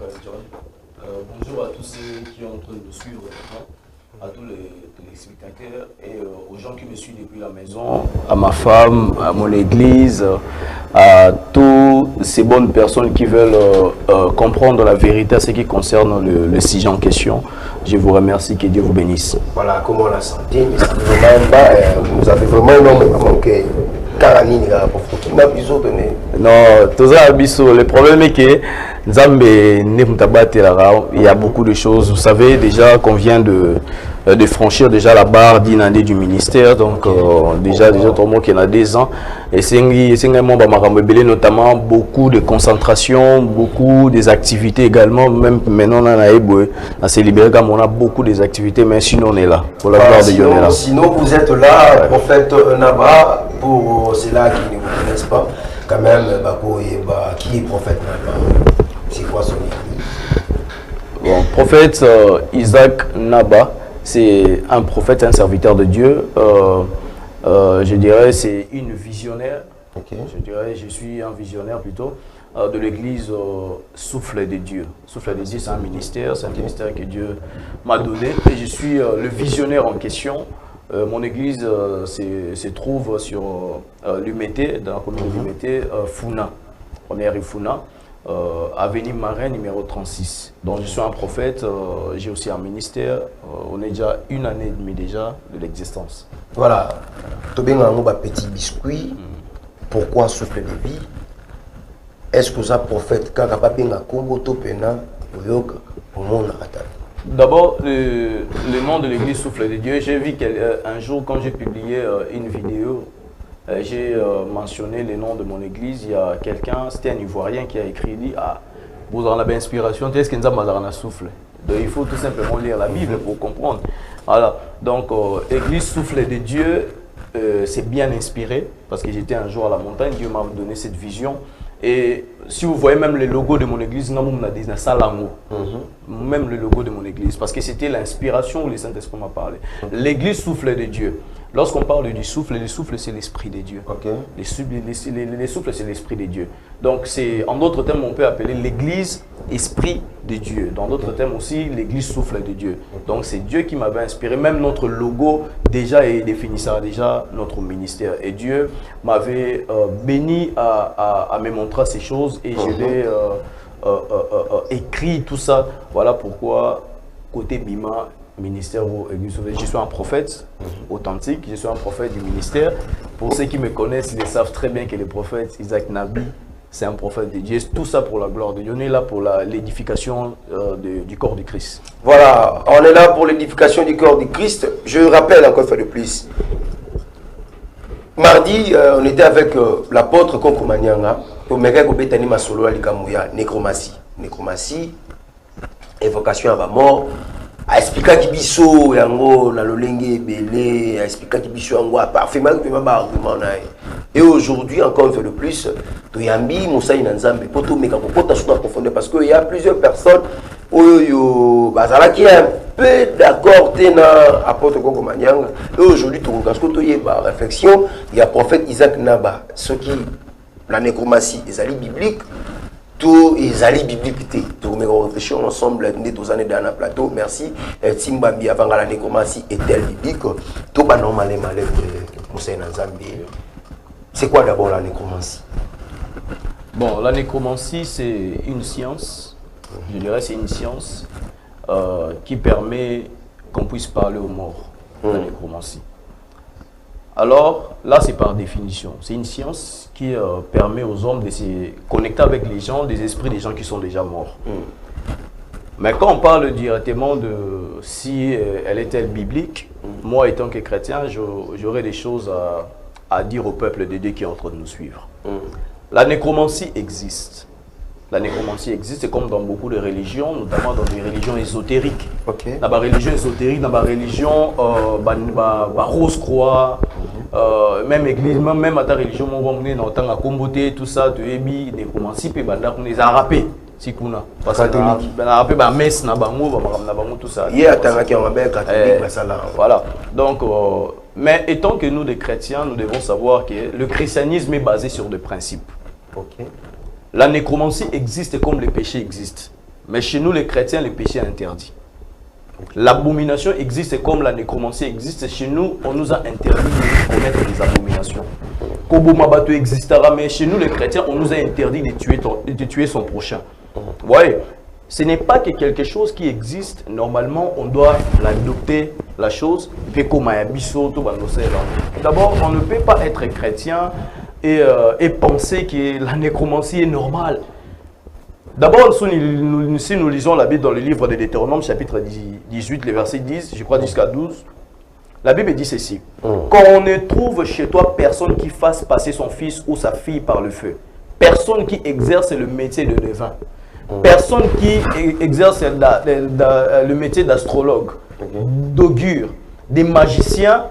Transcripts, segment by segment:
Bonjour à tous ceux qui sont en train de nous suivre maintenant, à tous les téléspectateurs et aux gens qui me suivent depuis la maison, à ma femme, à mon église, à toutes ces bonnes personnes qui veulent comprendre la vérité à ce qui concerne le sujet en question. Je vous remercie, que Dieu vous bénisse. Voilà, comment la santé, vous avez vraiment énormément manqué. Non, tout ça, le problème est que il y a beaucoup de choses. Vous savez déjà qu'on vient de franchir déjà la barre d'une année du ministère, donc déjà tout le monde qui a des ans. Et c'est notamment beaucoup de concentration, beaucoup des activités également. Même maintenant, on s'est libéré comme on a beaucoup des activités, mais sinon on est là. Pour la gloire de Dieu, on est là. Sinon vous êtes là, prophète Naba, pour ceux-là qui ne vous connaissent pas, quand même, qui est prophète Naba? C'est quoi son église? Bon, prophète Isaac Naba, c'est un prophète, un serviteur de Dieu. Je dirais c'est une visionnaire. Okay. Je suis un visionnaire plutôt de l'église Souffle de Dieu. Souffle de Dieu, c'est un ministère que Dieu m'a donné. Et je suis le visionnaire en question. Mon église se trouve sur l'Umété, dans la commune de l'Umété, Funa, première rue Funa. Avenue Marin numéro 36. Donc je suis un prophète, j'ai aussi un ministère, on est déjà une année et demie déjà de l'existence. Voilà, tu as un petit biscuit, pourquoi souffle de vie? Est-ce que vous êtes prophète quand vous avez un Congo Topena pour mon attaque? D'abord, le nom de l'église Souffle de Dieu, j'ai vu un jour quand j'ai publié une vidéo, j'ai mentionné le nom de mon église. Il y a quelqu'un, c'était un Ivoirien qui a écrit, dit, ah, vous en avez inspiration, est-ce que nous avons un souffle? Donc il faut tout simplement lire la Bible pour comprendre. Voilà, donc église Souffle de Dieu, c'est bien inspiré, parce que j'étais un jour à la montagne, Dieu m'a donné cette vision. Et si vous voyez même le logo de mon église, même le logo de mon église, parce que c'était l'inspiration où le Saint-Esprit m'a parlé. L'église Souffle de Dieu. Lorsqu'on parle du souffle, le souffle c'est l'esprit de Dieu. Okay. Les souffles c'est l'esprit de Dieu. Donc en d'autres termes on peut appeler l'église esprit de Dieu. Dans d'autres termes aussi l'église Souffle de Dieu. Donc c'est Dieu qui m'avait inspiré. Même notre logo déjà et définissait déjà notre ministère. Et Dieu m'avait béni à me montrer ces choses et je l'ai écrit tout ça. Voilà pourquoi côté Bima, ministère ou église, je suis un prophète authentique, je suis un prophète du ministère. Pour ceux qui me connaissent, ils savent très bien que le prophète Isaac Nabi, c'est un prophète de Dieu. Tout ça pour la gloire de Dieu. On est là pour l'édification du corps du Christ. Voilà, on est là pour l'édification du corps du Christ. Je rappelle encore une fois de plus. Mardi, on était avec l'apôtre Konko Manyanga. Pour Betani Masolo Alikamuya, nécromancie. Nécromancie, évocation à la mort. A expliqué que biso yango na lolenge belé, a expliqué que biso yango a parfaitement argument na. Et aujourd'hui encore une fois de plus, to yambi Moussa Inanzambe poto meka kokota sur la profondeur parce que il y a plusieurs personnes oyo bazala qui est un peu d'accord tena apôtre Kongo Manyanga. Et aujourd'hui to parce que to yeba réflexion, il y a prophète Isaac Naba, ce qui la nécromancie des alliés bibliques. Tout les alliés bibliques, tout mais on réfléchit ensemble deux années dans un plateau. Merci. Timbambi avant la nécromancie est-elle biblique? Tout pas normalement pour Zambie. C'est quoi d'abord la nécromancie? Bon, la nécromancie c'est une science. Je dirais c'est une science qui permet qu'on puisse parler aux morts. La nécromancie. Alors, là, c'est par définition. C'est une science qui permet aux hommes de se connecter avec les gens, des esprits des gens qui sont déjà morts. Mais quand on parle directement de si elle est-elle biblique, moi, étant que chrétien, j'aurais des choses à dire au peuple de Dieu qui est en train de nous suivre. La nécromancie existe. La nécromancie existe, c'est comme dans beaucoup de religions, notamment dans des religions ésotériques. Okay. Dans la religion ésotérique, dans la religion Rose-Croix, même église, même à ta religion, on va dans le temps à comboter, tout ça, tu es mis, nécromancie, puis on les a rappelés. Si kuna parce que ben rappelé ba messe na bango tout ça. Il y a tant qui on va catholique ça là. Voilà. Donc mais étant que nous des chrétiens, nous devons savoir que le christianisme est basé sur des principes. OK. La nécromancie existe comme les péchés existent. Mais chez nous, les chrétiens, le péché est interdit. L'abomination existe comme la nécromancie existe. Chez nous, on nous a interdit de commettre des abominations. Kobomabato existera, mais chez nous, les chrétiens, on nous a interdit de tuer son prochain. Vous voyez, ce n'est pas que quelque chose qui existe. Normalement, on doit l'adopter, la chose. D'abord, on ne peut pas être chrétien et penser que la nécromancie est normale. D'abord, si nous lisons la Bible dans le livre de Deutéronome, chapitre 18, le verset 10, je crois jusqu'à 12, la Bible dit ceci. Quand on ne trouve chez toi personne qui fasse passer son fils ou sa fille par le feu, personne qui exerce le métier de devin, personne qui exerce le métier d'astrologue, d'augure, des magiciens,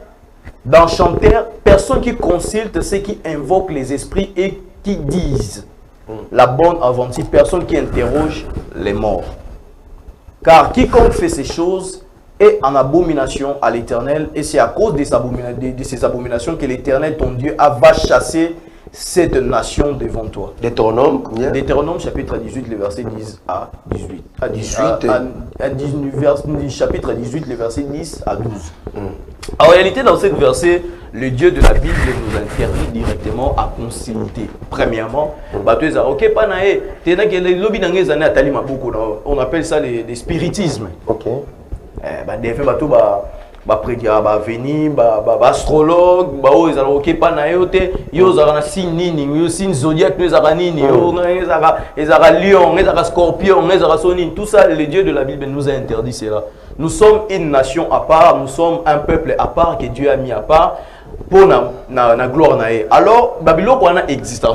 d'enchanteurs, personne qui consulte ceux qui invoquent les esprits et qui disent la bonne aventure, personne qui interroge les morts. Car quiconque fait ces choses est en abomination à l'Éternel, et c'est à cause de ces abominations que l'Éternel, ton Dieu, va chasser cette nation devant toi. Deutéronome, combien? Deutéronome, chapitre 18, le verset 10 à 18. Chapitre 18, le verset 10 à 12. En réalité, dans ce verset, le Dieu de la Bible nous interdit directement à consulter. Premièrement, on appelle ça le spiritisme. Ok. Venir, astrologue, signe zodiaque, lion, scorpion, tout ça, le Dieu de la Bible nous a interdit cela. Nous sommes une nation à part, nous sommes un peuple à part que Dieu a mis à part pour la gloire. Alors, Babylone existera.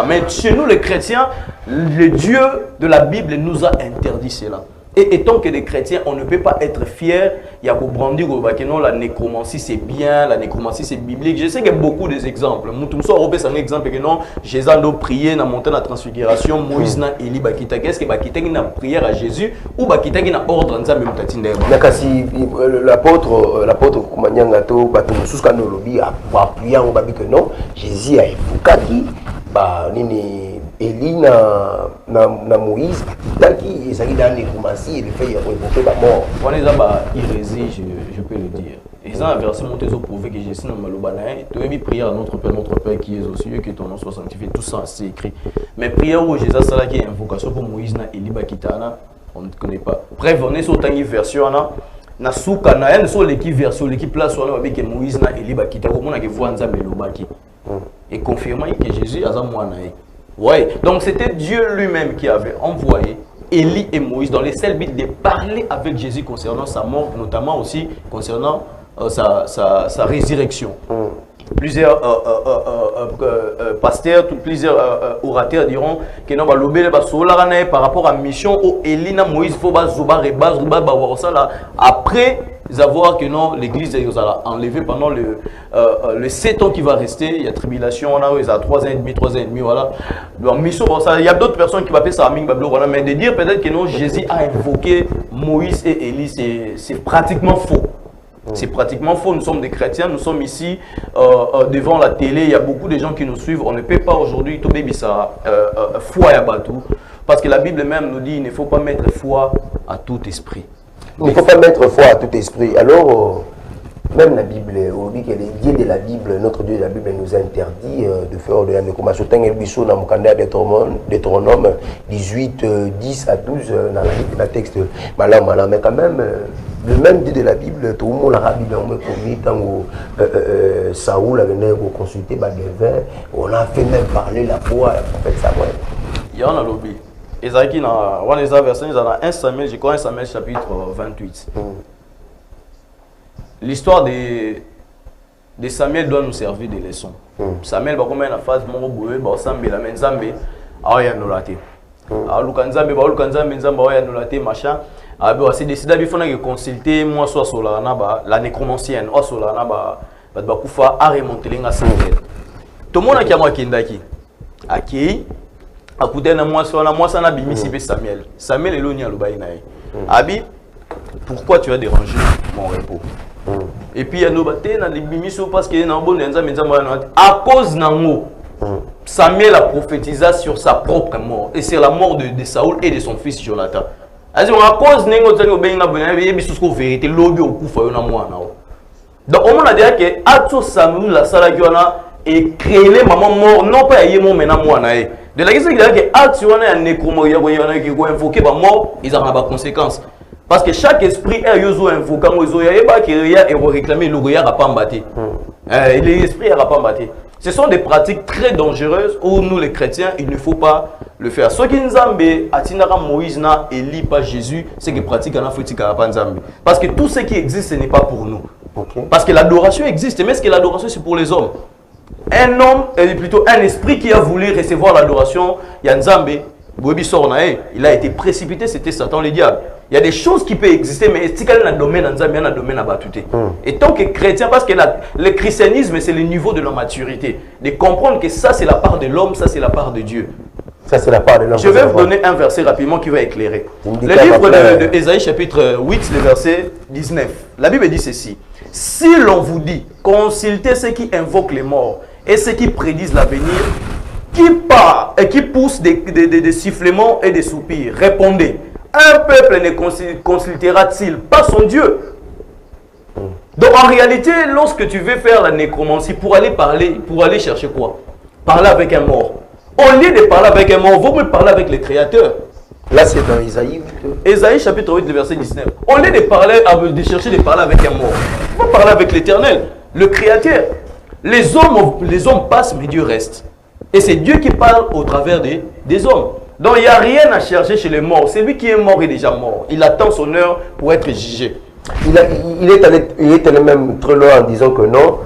Mais chez nous, les chrétiens, le Dieu de la Bible nous a interdit cela. Et étant que des chrétiens, on ne peut pas être fier. Il y a pour brandir que non, la nécromancie c'est bien, la nécromancie c'est biblique. Je sais qu'il y a beaucoup d'exemples. C'est un exemple que non, Jésus a prié dans la montagne de la transfiguration, Moïse n'a Élie Bakita. Qu'est-ce que Bakita qui n'a prière à Jésus ou Bakita qui n'a ordre en ça même tatine. L'apôtre Koumanyangato, Batumusus Kanolobi a appuyé en babi que non, Jésus a évoqué nini Élie na Moïse qui est dans les commencés il fait évoquer la mort. On est là hérésie, je peux le dire. Ils ont versé mon thèse au prouvé que Jésus n'a malobanaï. Tu as mis prière à notre Père qui est aux cieux, que ton nom soit sanctifié. Tout ça c'est écrit. Mais prière où Jésus ça là qui est invocation pour Moïse na Élie Bakitana, on ne connaît pas. Bref, on est sur une version là. Na souka na en sur l'équipe version l'équipe place on avec Moïse na Élie Bakita comment on a que voir Nzambe lobaki. Et confirmant que Jésus a zamouanaï. Ouais, donc c'était Dieu lui-même qui avait envoyé Élie et Moïse dans les seuls buts de parler avec Jésus concernant sa mort, notamment aussi concernant sa résurrection. Plusieurs pasteurs, plusieurs orateurs diront que non, par rapport à la mission où Élie et Moïse faut après avoir que non, l'église a enlevé pendant le 7 ans qui va rester, il y a tribulation, on a 3 ans et demi, voilà. Donc, mission, il y a d'autres personnes qui vont appeler ça mais de dire peut-être que non, Jésus a invoqué Moïse et Élie, c'est pratiquement faux. C'est pratiquement faux, nous sommes des chrétiens, nous sommes ici devant la télé, il y a beaucoup de gens qui nous suivent, on ne peut pas aujourd'hui tout baby ça foi à Batou, parce que la Bible même nous dit il ne faut pas mettre foi à tout esprit. Il ne faut pas mettre foi à tout esprit. Alors, même la Bible, on dit que les dieux de la Bible, notre Dieu de la Bible nous interdit de faire de la nécromancie. Deutéronome 18, 10 à 12, dans la texte, mais quand même, le même Dieu de la Bible, tout le monde l'a Bible, on commis tant Saoul avait consulté Bagévin, on a fait même parler la foi à prophète Samuel. Il y en a lobby. Esaïe dans 1 Samuel, je crois 1 Samuel chapitre 28. L'histoire de Samuel doit nous servir de leçon. Samuel va comme une phase mon boue, ba sambe la menzambe, aya nolate. A lukanzambe ba lukanzambe nzamba aya nolate machin. A be c'est décidé bi fona que consulter moi soit solana ba la nécromancienne, o solana ba kufa a remonter nga Samuel. Tout le monde qui a moi kindaki. Aki Akouté na moi ça na bimisi pe Samuel. Samuel est l'onia lo bainaï. Abi, pourquoi tu as dérangé mon repos? Et puis il y a nos baté na bimisi parce que na bon nza menza à cause nango Samuel a prophétisé sur sa propre mort et sur la mort de Saoul et de son fils Jonathan. Donc, on a dit que Atso Samuel la Salagiona et créé les mamans morts, non pas y maintenant moi. De la question que Atso a un nécromoïa qui est invoqué par mort, ils ont des conséquences. Parce que chaque esprit est invoqué, et réclamer le regard à pas battre. L'esprit à pas battre. Ce sont des pratiques très dangereuses où nous les chrétiens, il ne faut pas le faire. Ce qui nous a Atinara Moïse n'a élit pas Jésus, c'est que pratique en Afrique parce que tout ce qui existe, ce n'est pas pour nous. Parce que l'adoration existe, mais est-ce que l'adoration c'est pour les hommes? Un homme, plutôt un esprit qui a voulu recevoir l'adoration, Yanzambe, il a été précipité, c'était Satan le diable. Il y a des choses qui peuvent exister, mais si quelqu'un a un domaine, il y a un domaine à battre. Et tant que chrétien, parce que le christianisme, c'est le niveau de la maturité. De comprendre que ça, c'est la part de l'homme, ça, c'est la part de Dieu. Ça, c'est la part de l'homme. Je vais vous donner un verset rapidement qui va éclairer. Le livre de Ésaïe, chapitre 8, le verset 19. La Bible dit ceci. Si l'on vous dit, consultez ceux qui invoquent les morts et ceux qui prédisent l'avenir, qui part et qui pousse des sifflements et des soupirs, répondez. Un peuple ne consultera-t-il pas son Dieu? Donc en réalité, lorsque tu veux faire la nécromancie, pour aller parler, pour aller chercher quoi? Parler avec un mort. Au lieu de parler avec un mort, vous me parler avec le Créateur. Là, c'est dans Isaïe 8. Isaïe chapitre 8, verset 19. Au lieu de parler, de chercher de parler avec un mort, vous parlez avec l'Éternel, le Créateur. Les hommes passent, mais Dieu reste. Et c'est Dieu qui parle au travers des hommes. Donc il n'y a rien à chercher chez les morts. Celui qui est mort est déjà mort. Il attend son heure pour être jugé. Il est allé même très loin en disant que non,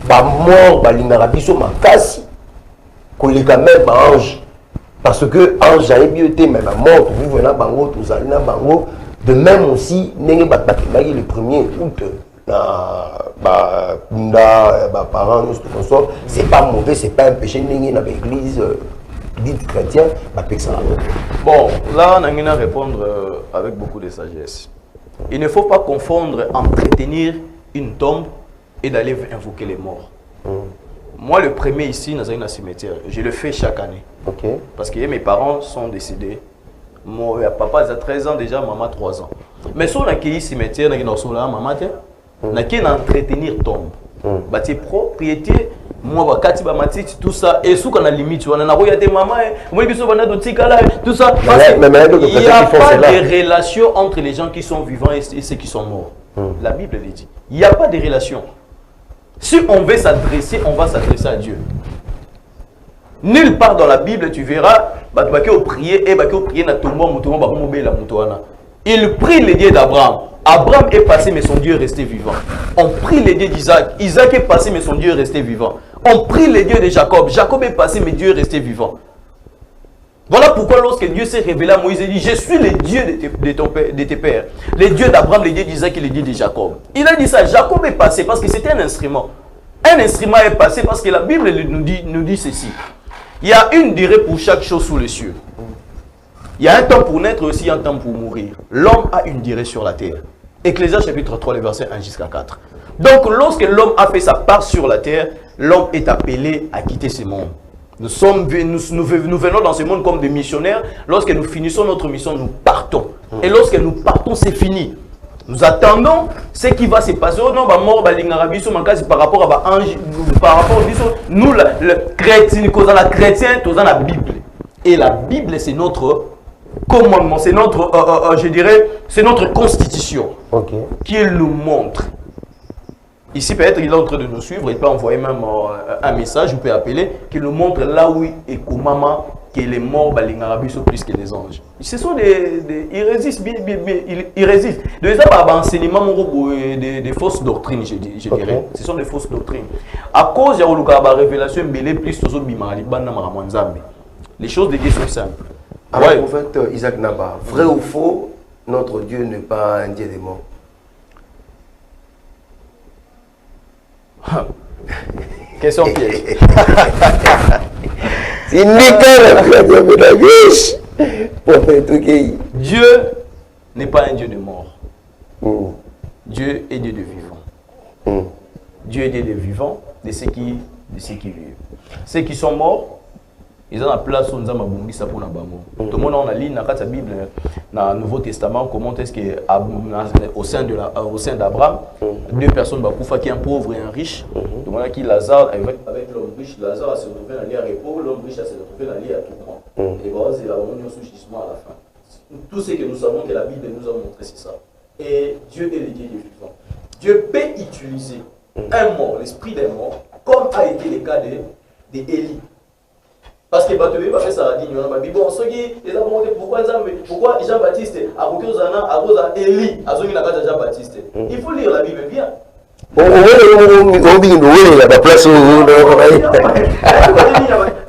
bah mort, bah l'ingarabiso ma casse, qu'on est quand même ange. Parce que ange a été même mort, vous venez à Bango, tous allez à Bango. De même aussi, n'est pas le premier août. Parents, c'est pas mauvais, c'est pas un péché, n'est pas l'église. Dite chrétien, bon, là, on a répondre avec beaucoup de sagesse. Il ne faut pas confondre entretenir une tombe et d'aller invoquer les morts. Moi, le premier ici, dans un cimetière, je le fais chaque année. Parce que mes parents sont décédés. Mon papa a 13 ans déjà, maman 3 ans. Mais si on a accueilli cimetière, maman, on a entretenir tombe. Bâti propriété. Moi, tout ça, et ce qu'on a limite, on a regardé maman, tout ça. Il n'y a pas de relation entre les gens qui sont vivants et ceux qui sont morts. La Bible le dit. Il n'y a pas de relation. Si on veut s'adresser, on va s'adresser à Dieu. Nulle part dans la Bible, tu verras, il prie les dieux d'Abraham. Abraham est passé, mais son Dieu est resté vivant. On prie les dieux d'Isaac. Isaac est passé, mais son Dieu est resté vivant. On prie les dieux de Jacob. Jacob est passé, mais Dieu est resté vivant. Voilà pourquoi lorsque Dieu s'est révélé à Moïse, il dit, je suis le Dieu de tes pères. Les dieux d'Abraham, les dieux d'Isaac et les dieux de Jacob. Il a dit ça. Jacob est passé parce que c'était un instrument. Un instrument est passé parce que la Bible nous dit ceci. Il y a une durée pour chaque chose sous les cieux. Il y a un temps pour naître et aussi un temps pour mourir. L'homme a une durée sur la terre. Ecclésiaste chapitre 3, les versets 1 jusqu'à 4. Donc, lorsque l'homme a fait sa part sur la terre, l'homme est appelé à quitter ce monde. Nous venons dans ce monde comme des missionnaires. Lorsque nous finissons notre mission, nous partons. Et lorsque nous partons, c'est fini. Nous attendons ce qui va se passer. Par rapport à l'ange, par rapport à nous, le chrétien, nous avons la Bible. Et la Bible, c'est notre commandement, c'est notre, je dirais, c'est notre constitution qui nous montre. Ici, peut-être il est en train de nous suivre, il peut envoyer même un message, vous pouvez appeler, qui nous montre là où et comment que les morts sont plus que les anges. Ce sont ils résistent, ils résistent. De ça, enseignement des fausses doctrines, je dirais. Ce sont des fausses doctrines. À cause de la révélation, plus les choses de Dieu sont simples. Alors, en fait, Isaac Naba, vrai ou faux, notre Dieu n'est pas un Dieu des morts. Question piège. C'est nickel, Dieu n'est pas un Dieu de mort. Dieu est Dieu de vivant. Dieu est Dieu de vivant, de ceux qui de ceux qui vivent. Ceux qui sont morts, ils ont la place où nous avons abondé ça pour nous. Tout le monde a lu dans la Bible, dans le Nouveau Testament, comment est-ce que au sein d'Abraham, deux personnes, qui est un pauvre et un riche. Tout le monde a qui Lazare, avec l'homme riche, Lazare s'est retrouvé dans l'île à repos, l'homme riche s'est retrouvé dans l'île à tourment. Et voilà, c'est la réunion sous jugement à la fin. Tout ce que nous savons que la Bible nous a montré, c'est ça. Et Dieu est le Dieu des vivants. Dieu peut utiliser un mort, l'esprit d'un mort, comme a été le cas d'Élie. Parce que Batoé va faire ça, dit, bon, ceux qui les ont montré pourquoi Jean-Baptiste a beaucoup à Élie, à ceux qui n'ont Jean-Baptiste. Il faut lire la Bible bien.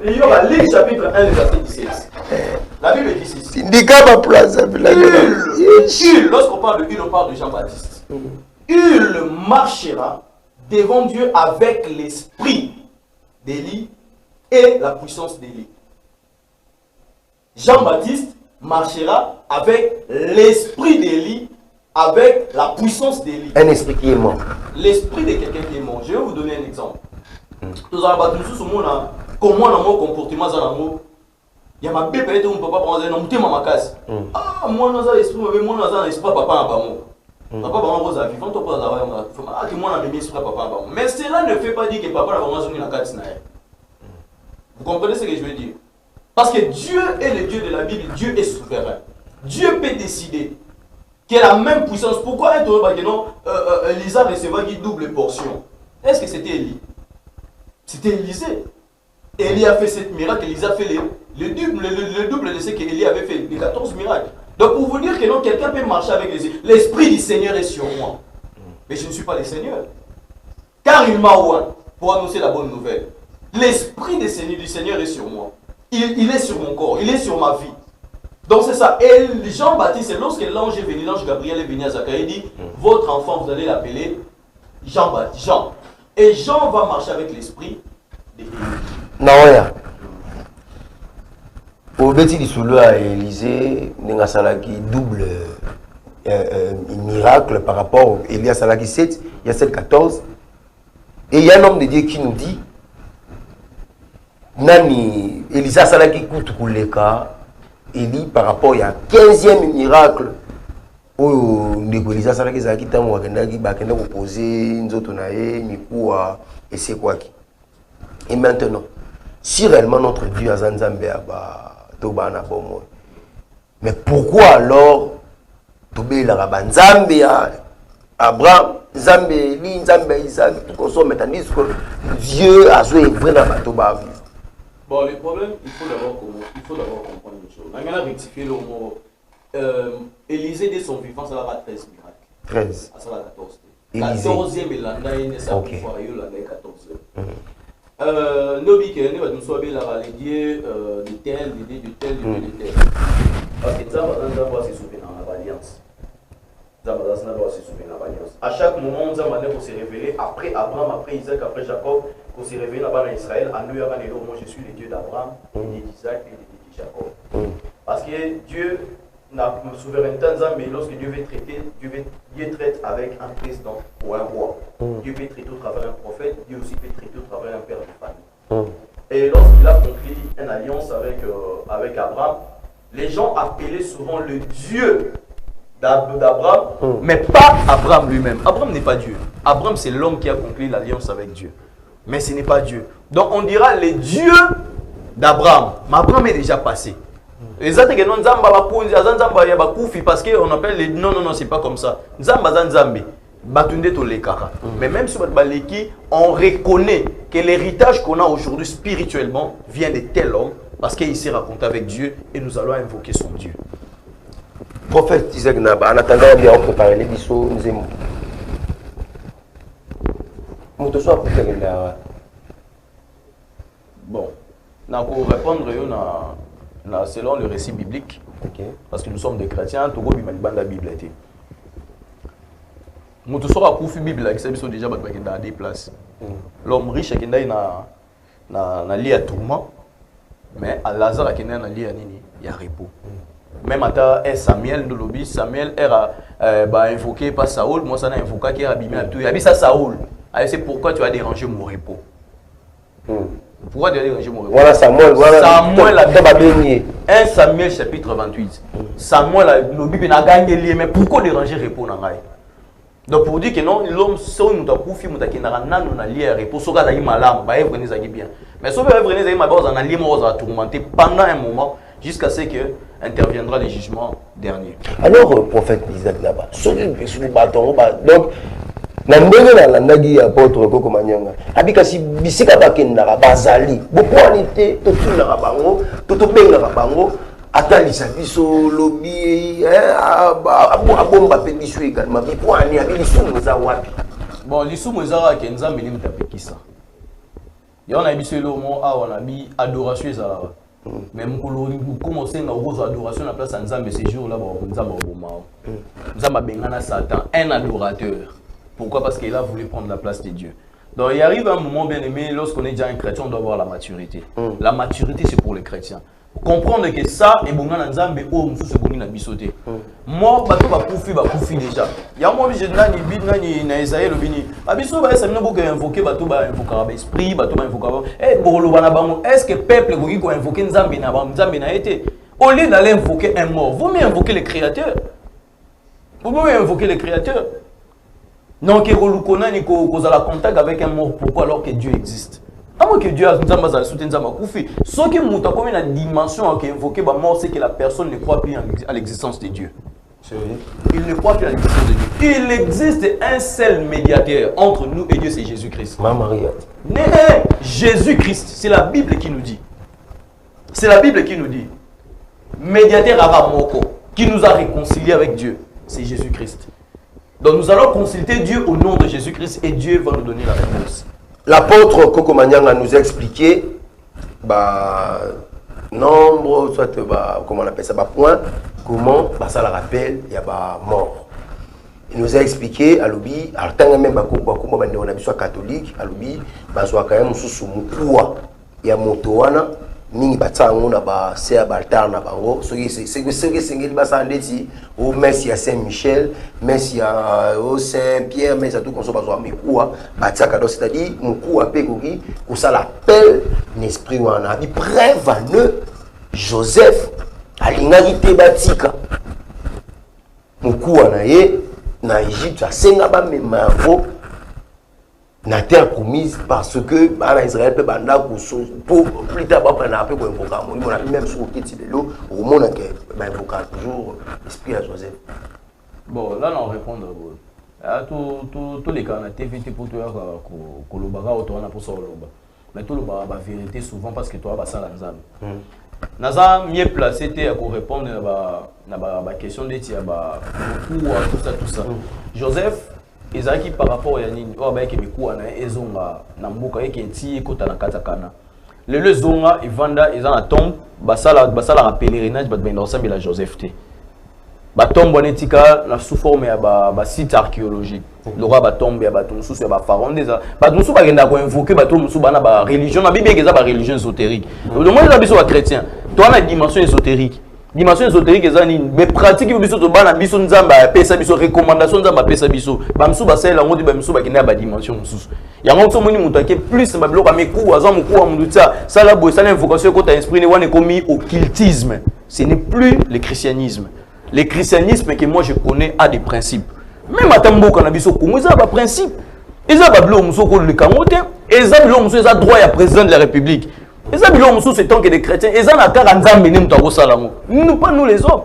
Il y aura Luc chapitre 1, verset 16. La Bible dit ceci. Lorsqu'on parle de on parle de Jean-Baptiste. Il marchera devant Dieu avec l'esprit d'Élie et la puissance d'Élie. Jean-Baptiste marchera avec l'esprit d'Élie, avec la puissance d'Élie. Un esprit qui est mort. L'esprit de quelqu'un qui est mort. Je vais vous donner un exemple. Nous avons tous comment on a mon comportement dans l'amour. Il y a ma bébé peut-être on peut pas prendre un homme ma casse. Ah moi nous avons l'esprit, moi nous avons l'esprit papa en bas. Papa va vous vivre, on te pose ah que moi on a mis l'esprit papa en bas. Mais cela ne fait pas dire que papa va vraiment la casse. Vous comprenez ce que je veux dire? Parce que Dieu est le Dieu de la Bible, Dieu est souverain. Dieu peut décider qu'il a la même puissance. Pourquoi un tour que non Elisa recevait une double portion? Est-ce que c'était Élie? C'était Élisée. Élie a fait 7 miracles, Elisa a fait le double de ce qu'Élie avait fait, les 14 miracles. Donc pour vous dire que non, quelqu'un peut marcher avec l'Esprit du Seigneur est sur moi. Mais je ne suis pas le Seigneur. Car il m'a oint pour annoncer la bonne nouvelle. L'Esprit du Seigneur est sur moi. Il est sur mon corps, il est sur ma vie. Donc c'est ça. Et Jean-Baptiste, lorsque l'ange est venu, l'ange Gabriel est venu à Zacharie, il dit, votre enfant, vous allez l'appeler Jean-Baptiste. Jean. Et Jean va marcher avec l'Esprit d'Élie. Non, rien. Au bêtis du soulou à Élysée, il y a double miracle par rapport à Élie à Salaki 7, il y a 7, 14. Et il y a un homme de Dieu qui nous dit, Nani, Elisa Salaki Koutukuleka, Élie par rapport à 15e miracle, où Elisa Salaki Zaki Tam Wakendaki Bakenda opposé, Nzotonae, Mikoua, et c'est quoi qui. Et maintenant, si réellement notre Dieu a Zanzambe Tobana Bomo, mais pourquoi alors Tobé la Rabanzambe Abraham, Zambe, Li, Zambe, Isaac, tout comme ça, mais tandis que Dieu a joué vraiment Toba. Bon, le problème, il faut d'abord comprendre une chose. On a rectifié le mot. Élisée, dès son vivant, ça va 13 miracles. 13. Ça va 14. 14e, il a eu ça pour faire, il a eu 14e. Nobi qui est né, nous sommes là, les dieux de tel. Parce que ça va se souvenir dans l'alliance. À chaque moment, nous allons se révéler après Abraham, après Isaac, après Jacob, qu'on se révèle là-bas en Israël. En nous, moi je suis le Dieu d'Abraham, le Dieu d'Isaac et le Dieu de Jacob. Parce que Dieu n'a pas de souveraineté, mais lorsque Dieu veut traiter, Dieu traite avec un président ou un roi. Dieu peut traiter au travers d'un prophète, Dieu aussi peut traiter au travers d'un père de famille. Et lorsqu'il a conclu une alliance avec Abraham, les gens appelaient souvent le Dieu d'Abraham, mais pas Abraham lui-même. Abraham n'est pas Dieu. Abraham, c'est l'homme qui a conclu l'alliance avec Dieu. Mais ce n'est pas Dieu. Donc on dira les dieux d'Abraham. Mais Abraham est déjà passé. Les autres qui non Zamba parce qu'on appelle les non, c'est pas comme ça. Zamba Zanzambe. Batunde to lekara. Mais même sur Baleki, on reconnaît que l'héritage qu'on a aujourd'hui spirituellement vient de tel homme parce qu'il s'est raconté avec Dieu et nous allons invoquer son Dieu. Prophète Isaac Naba, en attendant, on a préparé les bisous, nous aimons. Bon, pour répondre selon le récit biblique, parce que nous sommes des chrétiens, tout le monde a la Bible. Nous tous sommes la Bible, qui sont déjà dans des places. L'homme riche qui est dans lit à tourment, mais à Lazare qui est dans lit à Nini, il y a repos. Même à Samuel, Samuel a invoqué par Saoul, moi ça n'a invoqué qui a abîmé à tout. Il a dit ça Saoul. C'est pourquoi tu as dérangé mon repos. Pourquoi déranger mon réponse? Voilà Samuel, voilà. Samuel a 1 Samuel chapitre 28. Samuel a gagné, mais pourquoi déranger répondre à Ngaï? Donc pour dire que non, l'homme, si on a confié, on a dit qu'on a lié à répondre, on a dit malade, on a dit bien. Mais si on a dit malade, on a dit on a tourmenté pendant un moment, jusqu'à ce que interviendra le jugement dernier. Alors, prophète Isaac Naba, donc, Nandenge na landagi apôtre Koko Manyanga. Abikasi bisika bakendaka bazali. Bopwanite totuna bango, totobenga bango, atalisa biso lobi abomba pe biso également. Bopwani abilisumu za wapi. Bon, lisumu ezara ke nzambe ni mutapekisa. Ya on a biso le mot a on a bi adoration ezara. Mais mukolo commencer na ozo adoration na place nzambe ces jours là ba nzambe oboma. Nzambe bengana Satan, un adorateur. Pourquoi? Parce qu'il a voulu prendre la place de Dieu. Donc il arrive un moment bien aimé, lorsqu'on est déjà un chrétien, on doit avoir la maturité. La maturité, c'est pour les chrétiens. Comprendre que ça, et bon, nzambe oh, musu se bongi na bisoté. Moi, bato ba kufi déjà. Il y a moi je nani bid nani na Isaïe le bini. Abiso ba ça mino boka invoquer bato ba invoquer esprit, bato ba invoquer. Eh bolo bana bango, est-ce que peuple boki ko invoquer nzambe na été? Au lieu d'aller invoquer un mort, vous mieux invoquer le créateur. Vous mieux invoquer le créateur. Non, que vous connaissez que la contact avec un mort, pourquoi alors que Dieu existe? À moins que Dieu a soutenu Nzamba Koufi. Ce qui est comme une dimension qui est invoquée par mort, c'est que la personne ne croit plus à l'existence de Dieu. Il ne croit plus à l'existence de Dieu. Il existe un seul médiateur entre nous et Dieu, c'est Jésus-Christ. Jésus-Christ, c'est la Bible qui nous dit. C'est la Bible qui nous dit. Médiateur Aramoko, qui nous a réconciliés avec Dieu, c'est Jésus-Christ. Donc nous allons consulter Dieu au nom de Jésus-Christ et Dieu va nous donner la réponse. L'apôtre Koko Manyanga nous a expliqué nombre, soit comment on appelle ça, point, comment ça la rappelle, il y a mort. Il nous a expliqué à l'obi, alors tant même on a besoin catholique, à l'obi, soit quand même sous moukoua, il y a motoana. Mingi batango na ba se altar na bango ce que c'est basa ndeti au merci à Saint-Michel, merci à Saint-Pierre, mais à tout qu'on soit besoin mikuwa bataka donc c'est-à-dire mkuwa pe koki ko ça l'appelle l'esprit wana bi prévane Joseph alingaki te batika mkuwa na ye na Égypte asenga ba memavo na terre promise parce que Israël peut banda pour plus tard prendre un peu pour invoquer même sur le titelo au monde que invoquer toujours l'esprit à Joseph. Bon là on répond à tous les cas na TVT pour toi kolobaka autona pour ça loba mais tout le ba vérité souvent parce que toi ba ça la nzambe naza mieux placé à répondre na ba question de tia ba tout ça Joseph ezaki par rapport à nini o ba yeke mikuwa na ezonga na mbuka yeke nti kota na katakana le zonga evanda eza na tombe basala la pèlerinage bat ba ensemble la Joseph te ba tombe bonetika na sous forme ya ba site archéologique le roi ba tombe ya ba tonsu ya ba pharaon déjà ba tonsu ba kenda ko invoquer ba tonsu bana ba religion na bible eza ba religion ésotérique le monde eza biso ba chrétien toi na dimension ésotérique. Dimension ésotérique ezani mais pratique biso to bana biso nzamba pesa biso recommandation nzamba pesa biso bamsu basela ngodi bamsu bakina ba dimension mususu yango to moni mutake plus ba biloko meku aza muku amunduta sala bo sala invocation ko ta esprit ne wane komi occultisme. Ce n'est plus le christianisme. Le christianisme que moi je connais a des principes. Même atambo kana biso kongo za ba principe. Eza ba biloko muso ko le kangote eza biloko muso eza droit ya président de la République. Les habitants sont tant que des chrétiens, ils ont un cas en Zambie, nous pas nous les hommes.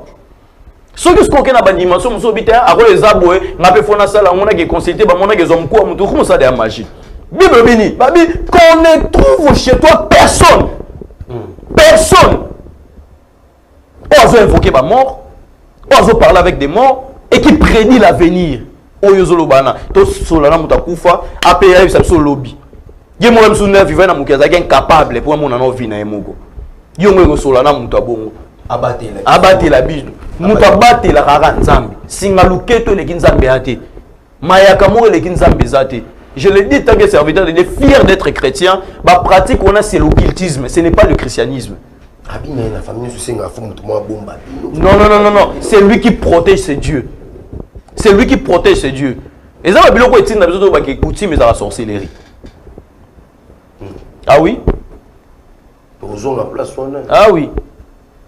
Ceux qui sont dans la dimension, nous sommes après les aboués, nous avons fait ça, on a consulté, on a des hommes quoi, comment ça de la magie. Bible béni, qu'on ne trouve chez toi personne, personne. On a invoqué la mort, on a parlé avec des morts et qui prédit l'avenir. Oyozolo bana, to solana mutakufa, APR ça sur lobby. Ye mo même sunna vivant na mukaza incapable pour mon na vie na emoko. Yo mo solana muta bongo. Abatela la biso. Muta batela kaka nzambe. Singa luketo le kinzambe ate. Mayaka mo le kinzambe zate. Je le dis tant que serviteur, il est fier d'être chrétien, ba pratique on a c'est l'occultisme, ce n'est pas le christianisme. Non, c'est lui qui protège ses dieux. C'est lui qui protège ses dieux. Et ça va bien quoi est-il dans besoin de coutume mais à la sorcellerie. Ah oui? Ah oui.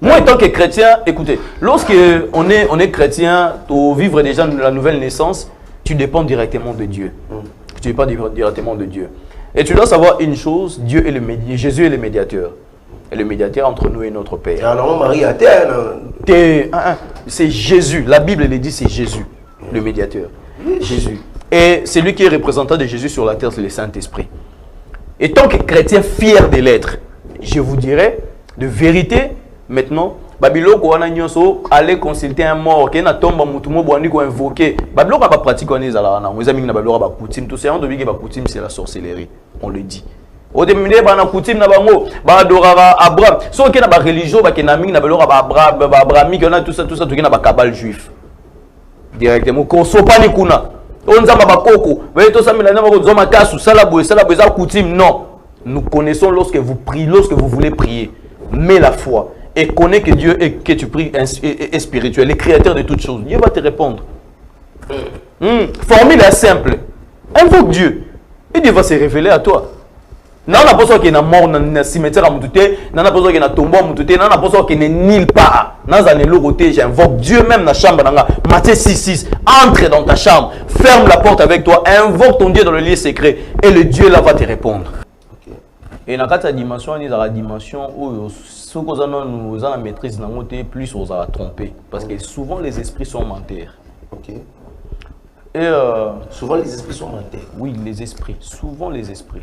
Moi, en tant que chrétien, écoutez, lorsque on est chrétien, pour vivre déjà la nouvelle naissance, tu dépends directement de Dieu. Tu dépends directement de Dieu. Et tu dois savoir une chose, Jésus est le médiateur. Et le médiateur entre nous et notre Père. Alors, Marie, c'est Jésus. La Bible le dit, c'est Jésus, le médiateur. Jésus. Et c'est lui qui est représentant de Jésus sur la terre, c'est le Saint-Esprit. Et tant que chrétien fier de l'être, je vous dirais, de vérité, maintenant, Babiloko wana nyonso aller consulter un mort qui na tomba mutumo boandi ko invoquer Babiloko ba pratique on est ala na on examine na Babiloko ba coutume tout ça on doit que ba coutume c'est la sorcellerie on le dit au début ba na coutume na bango ba adorara Abraham so que na ba religion ba kenami na Babiloko ba abrahamique on a tout ça tout que na ba cabal juif directement ko so pas ni kuna on nzamba ba koko ba to ça milana ba ko zoma kasu sala boy za coutume non nous connaissons lorsque vous priez lorsque vous voulez prier mais la foi et connais que Dieu et que tu pries est spirituel, le créateur de toutes choses. Dieu va te répondre. Formule est simple. Invoque Dieu. Et Dieu va se révéler à toi. Non, on n'a pas besoin qu'il y ait une mort dans le cimetière à Moutouté, on n'a pas besoin qu'il y ait un tombeau à Moutouté, on n'a pas besoin qu'il y ait nulle part. Dans un côté, j'invoque Dieu même dans la chambre. Matthieu 6:6. Entre dans ta chambre, ferme la porte avec toi, invoque ton Dieu dans le lieu secret et le Dieu là va te répondre. Et dans la dimension, il y a la dimension où ceux qui nous avons la maîtrise, plus on va tromper. Parce que souvent les esprits sont menteurs. Et souvent les esprits sont menteurs. Oui, les esprits. Souvent les esprits.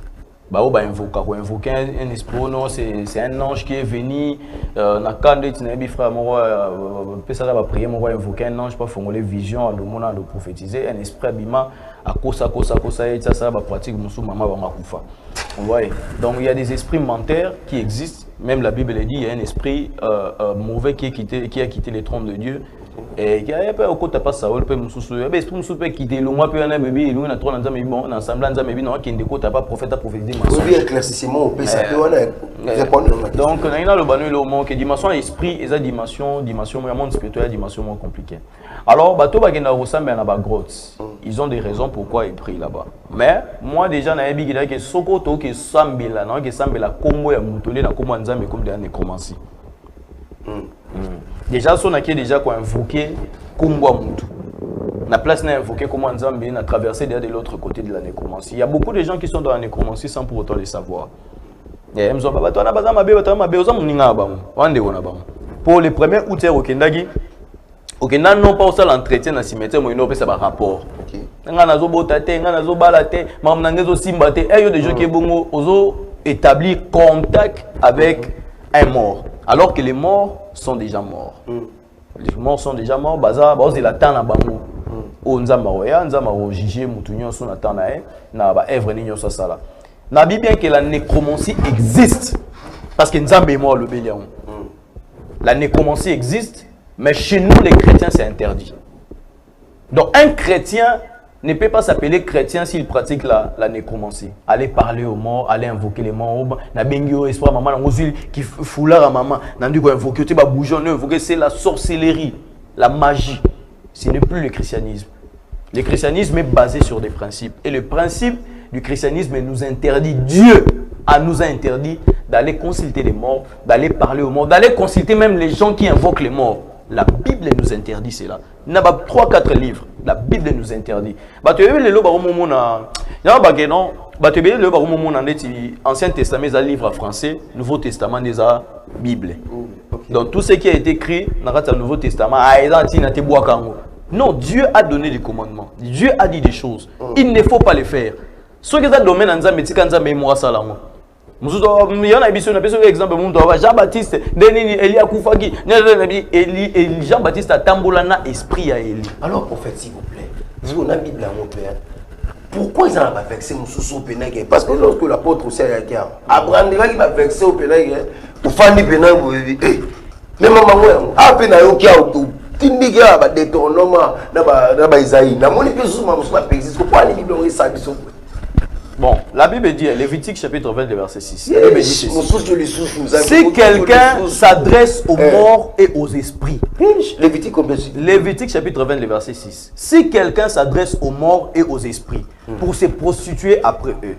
Bah, on va invoquer un esprit. Non, c'est un ange qui est venu. Na kande tinabi frère moi pesa la prier moi invoquer un ange pas formuler vision à le monde de prophétiser un esprit abima à kosa et ça va pratique musu mama ba makufa. Vous voyez. Donc il y a des esprits menteurs qui existent. Même la Bible dit il y a un esprit mauvais qui a quitté les trônes de Dieu. Et qui a pas au côté pas Saül peut mususu et esprit mususu peut quitter le moi peut un bébé il na trône nzambe bon ensemble nzambe non qui ndeko ta pas prophète à prophétiser mensonge. Oui, éclaircissement au peut ça répondre. Donc on a le banu le mot que dimension esprit et sa dimension monde spirituel dimension moins compliquée. Alors bateau bagenda ressemble na ba grotte. Ils ont des raisons pourquoi ils prient là-bas. Mais moi déjà na yebi que sokoto que sambela non que sambela kombo ya mutole na kombo nzambe comme des nécromancie. Déjà, on a déjà invoqué Kumba Moutou. La place n'a invoqué comment Nzambe a traversé de l'autre côté de la nécromancie. Il y a beaucoup de gens qui sont dans la nécromancie sans pour autant le savoir. Pour les premiers août au Kendagi, au Kenda non pas au l'entretien dans le cimetière, mais il y a un rapport. Il y a des gens qui ont établi contact avec un mort. Alors que les morts sont déjà morts. Les morts sont déjà morts. Baza, baza la temps na bango. O nzamba oya, nzamba o jige mutunyo so na temps na e, na ba œuvre ninyo so sala. Na bi bien que la nécromancie existe parce que nzamba est mort le bélion. La nécromancie existe, mais chez nous les chrétiens c'est interdit. Donc un chrétien ne peut pas s'appeler chrétien s'il pratique la nécromancie. Aller parler aux morts, aller invoquer les morts. Na bengio espoir maman ngozil qui foulard à maman. Nandu ko invoquer tu ba bougeonner, invoquer c'est la sorcellerie, la magie. Ce n'est plus le christianisme. Le christianisme est basé sur des principes et le principe du christianisme nous interdit, Dieu nous a interdit d'aller consulter les morts, d'aller parler aux morts, d'aller consulter même les gens qui invoquent les morts. La Bible nous interdit cela. Il y a 3-4 livres. La Bible nous interdit. Ancien Testament, c'est un livre français. Nouveau Testament, c'est la Bible. Donc tout ce qui a été écrit dans le Nouveau Testament, non, Dieu a donné des commandements. Dieu a dit des choses. Il ne faut pas les faire. Ce qui est dans le domaine, il y a un exemple, Jean-Baptiste, Elia Koufaki, Jean-Baptiste a tambolana esprit à Élie. Alors, prophète, s'il vous plaît, vous avez la Bible à mon père. Pourquoi ils n'ont pas vexé mon sous au Pénègue? Parce que lorsque l'apôtre aussi a dit, Abraham il va vexé au Pénègue, pour faire des Pénègue, vous avez dit, mais maman, à Pénègue, qui a Tindiga, détournement, dans Isaïe, dans mon épisode, je ne sais pas pourquoi les Bibles ont ça. Bon, la Bible dit, Lévitique chapitre 20, verset 6. Si quelqu'un s'adresse aux morts et aux esprits. Lévitique chapitre 20, verset 6. Si quelqu'un s'adresse aux morts et aux esprits pour se prostituer après eux,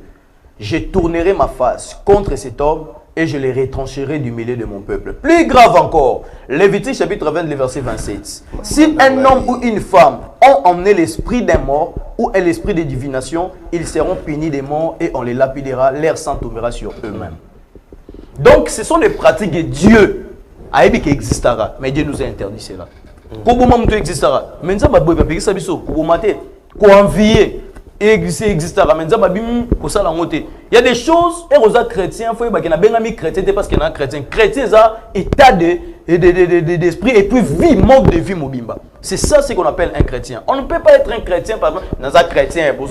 je tournerai ma face contre cet homme et je les retrancherai du milieu de mon peuple. Plus grave encore, Lévitique chapitre 20, verset 27. Si un homme ou une femme ont emmené l'esprit d'un mort ou l'esprit de divination, ils seront punis des morts et on les lapidera, leur sang tombera sur eux-mêmes. Donc ce sont les pratiques de Dieu qui existera, mais Dieu nous a interdit cela. Pour vous, tout existera. Mais ça va pas ça biso pour vous mater, pour envier. Existera. Il y a des choses et aux chrétiens, il faut que les chrétiens parce qu'il y a un chrétien. Chrétien, ça état d'esprit et puis vie, mode de vie mobimba. C'est ça ce qu'on appelle un chrétien. On ne peut pas être un chrétien par exemple, dans un chrétien, pour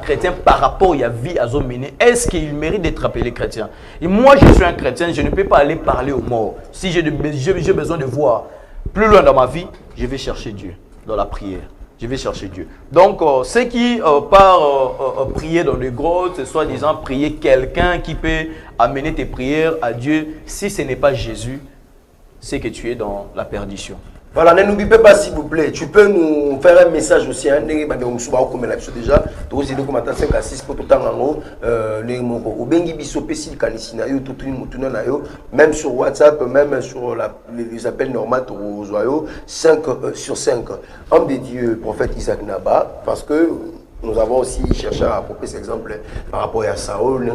chrétien par rapport à la vie à mener. Est-ce qu'il mérite d'être appelé chrétien? Et moi, je suis un chrétien, je ne peux pas aller parler aux morts. Si j'ai besoin de voir plus loin dans ma vie, je vais chercher Dieu dans la prière. Je vais chercher Dieu. Donc, ceux qui partent prier dans les grottes, soi-disant prier quelqu'un qui peut amener tes prières à Dieu, si ce n'est pas Jésus, c'est que tu es dans la perdition. Voilà, n'oubliez pas s'il vous plaît, tu peux nous faire un message aussi, hein, déjà, tu aussi comme 5 à 6 pour tout le temps, même sur WhatsApp, même sur les appels normaux, 5 sur 5. Homme de Dieu, prophète Isaac Naba, parce que nous avons aussi cherché à approprier cet exemple par rapport à Saoul,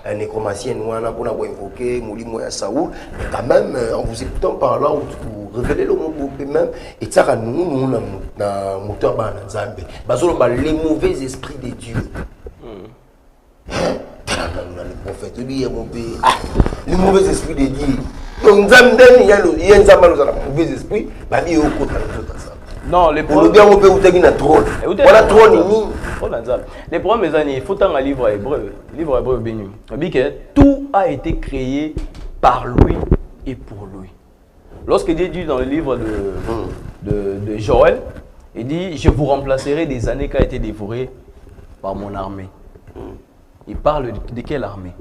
un nécromancien, nous avons invoqué Moulimo et Saoul, mais quand même, en vous écoutant par là, vous révélez le mot même, et ça, nous, dans le moteur, les mauvais esprits de Dieu. Les prophètes, les mauvais esprits de Dieu. Donc, il y a un mauvais esprit, il y a un non, les problèmes. Les problèmes, il faut un livre hébreu. Livre hébreu béni. Tout a été créé par lui et pour lui. Lorsque Dieu dit dans le livre de Joël, il dit: je vous remplacerai des années qui ont été dévorées par mon armée. Il parle de quelle armée?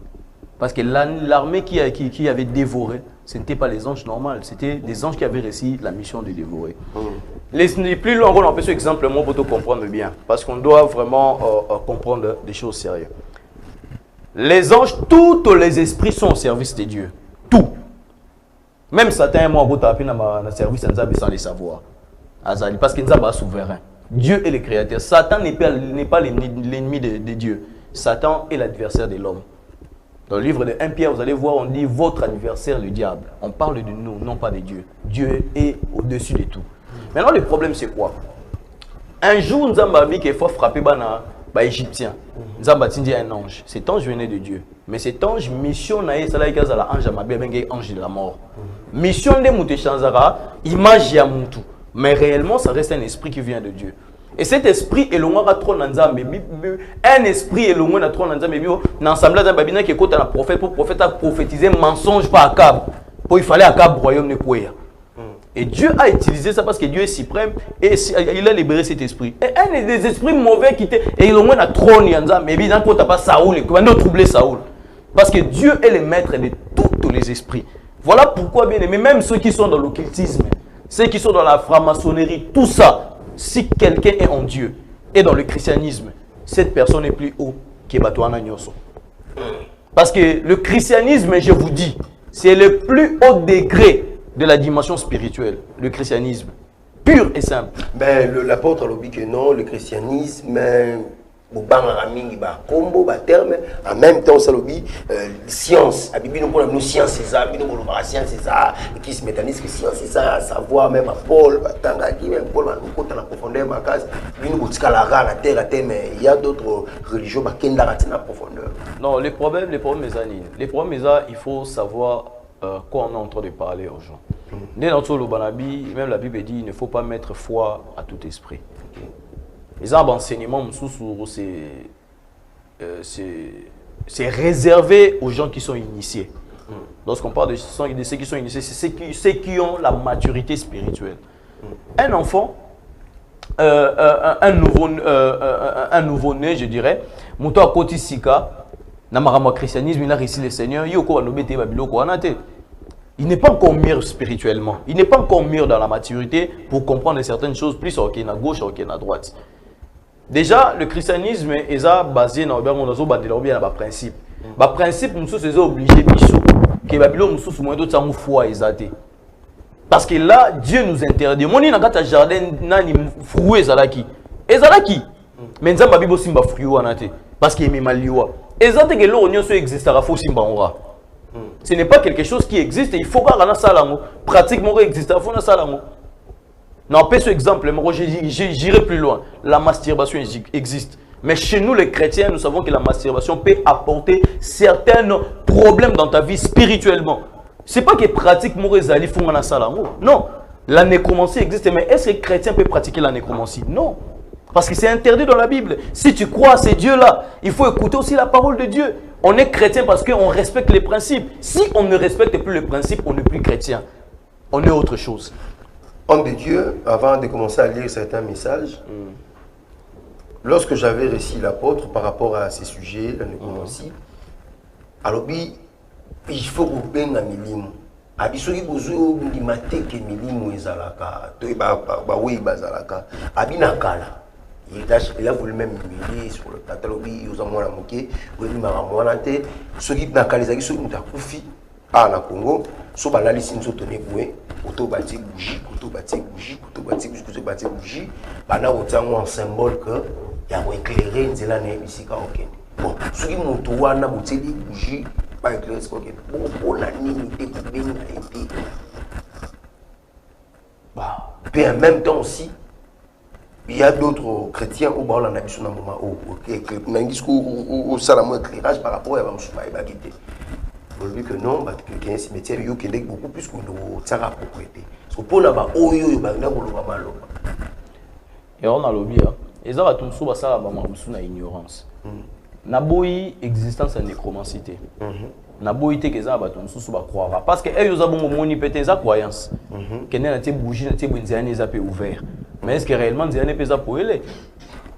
Parce que l'armée qui avait dévoré, ce n'était pas les anges normaux, c'était des anges qui avaient réussi la mission de dévorer. Les plus longs, on peut ce exemple pour te comprendre bien, parce qu'on doit vraiment comprendre des choses sérieuses. Les anges, tous les esprits sont au service de Dieu. Tout. Même Satan, moi, je suis dans le service sans les savoir. Parce qu'il est souverain. Dieu est le créateur. Satan n'est pas l'ennemi de Dieu. Satan est l'adversaire de l'homme. Dans le livre de 1 Pierre, vous allez voir, on dit votre adversaire, le diable. On parle de nous, non pas de Dieu. Dieu est au-dessus de tout. Maintenant, le problème, c'est quoi? Un jour, nous avons dit qu'il faut frapper les Égyptiens. Nous avons dit un ange. Cet ange venait de Dieu. Mais cet ange, mission, c'est l'ange de la mort. Mission de Moutechanzara, image ya Moutou. Mais réellement, ça reste un esprit qui vient de Dieu. Et cet esprit est loin à trop nanzambe. Un esprit est loin à trop nanzambe. L'ensemble de babina qui écoute un prophète pour prophète a prophétisé mensonge pas à Cab. Pour il fallait à Cab royaume ne quoi. Et Dieu a utilisé ça parce que Dieu est suprême et il a libéré cet esprit. Et un des esprits mauvais qui était et il loin à trône nanzambe. Mais évidemment quand t'as pas Saoul et qu'on a troublé Saoul. Parce que Dieu est le maître de tous les esprits. Voilà pourquoi bien aimé, même ceux qui sont dans l'occultisme, ceux qui sont dans la franc-maçonnerie, tout ça. Si quelqu'un est en Dieu et dans le christianisme, cette personne est plus haut que Batouana Nyoso. Parce que le christianisme, je vous dis, c'est le plus haut degré de la dimension spirituelle, le christianisme, pur et simple. Ben, l'apôtre a dit que non, le christianisme, en même temps, ça dit science. Nous science, c'est ça. Science, c'est ça. Qui se métanise que science, c'est ça. Savoir même à Paul, même Paul, nous la profondeur, ma case. La terre, mais il y a d'autres religions qui ont la profondeur. Non, les problèmes, il faut savoir quoi on est en train de parler aux gens. Même la Bible dit il ne faut pas mettre foi à tout esprit. Les enseignements, c'est réservé aux gens qui sont initiés. Lorsqu'on parle de ceux qui sont initiés, c'est ceux qui ont la maturité spirituelle. Un enfant, un nouveau-né, je dirais, Mouto Koti Sika, Namarama christianisme, il a réussi le Seigneur, il n'est pas encore mûr spirituellement. Il n'est pas encore mûr dans la maturité pour comprendre certaines choses plus à gauche, à droite. Déjà, le christianisme est basé dans le principe. Le principe, nous sommes obligés que Babylone nous sommes obligés de foi. Parce que là, Dieu nous interdit. Mon ina kata jardin nani fruit ezalaki. Ezalaki. Mais nzamba bibo simba fruit wanate parce qu'il est maliwa. Ezate que l'oignon so existera faux simba ora. Ce n'est pas quelque chose qui existe, il faut pas rana salango. Pratiquement existera faut na salango. Non, pas ce exemple, moi j'irai plus loin. La masturbation existe. Mais chez nous les chrétiens, nous savons que la masturbation peut apporter certains problèmes dans ta vie spirituellement. C'est pas que pratique Morezali Fungana Salamo. Non. La nécromancie existe, mais est-ce que les chrétiens peuvent pratiquer la nécromancie? Non. Parce que c'est interdit dans la Bible. Si tu crois à ces dieux-là, il faut écouter aussi la parole de Dieu. On est chrétien parce qu'on respecte les principes. Si on ne respecte plus les principes, on n'est plus chrétien. On est autre chose. Homme de Dieu, avant de commencer à lire certains messages, lorsque j'avais réussi l'apôtre par rapport à ces sujets, la nécromancie, alors il faut que milimu. Abisoki bozo ngimate ke milimu ezalaka. To ba oui bazalaka. Abina kala. Il a voulu même humilier sur le catalogue. Il a dit que il m'a dit ceux qui n'ont pas les acquis, ceux qui n'ont pas na Congo, so balali sin so tone boué, auto bâti bougie, auto bâti bougie, auto bâti bougie, auto bâti bougie. Bana otango en symbole que il y a éclairé nzela na bisika okende. Bon, ceux qui m'ont trouvé na bouteille bougie pas éclairé ce okende. Bon, on a ni été bien été. Bah, puis en même temps aussi il y a d'autres chrétiens au bord de la nation moment au salamo éclairage par rapport à Bamsouba et Bagité. On dit que non, quelqu'un se mettait beaucoup plus que nous tsara propriété. Pour là-bas, oyo bagna boloba maloba. Et on a lobby hein. Et ça va tout sous ça ba na ignorance. Na boyi existence en nécromancie. Na boyi te que ça ba tout sous ba croire parce que eux ont bon moni pété ça croyance. Que na te bougie na te bonzane za pe ouvert. Mais est-ce que réellement Nzéane peut s'appuyer?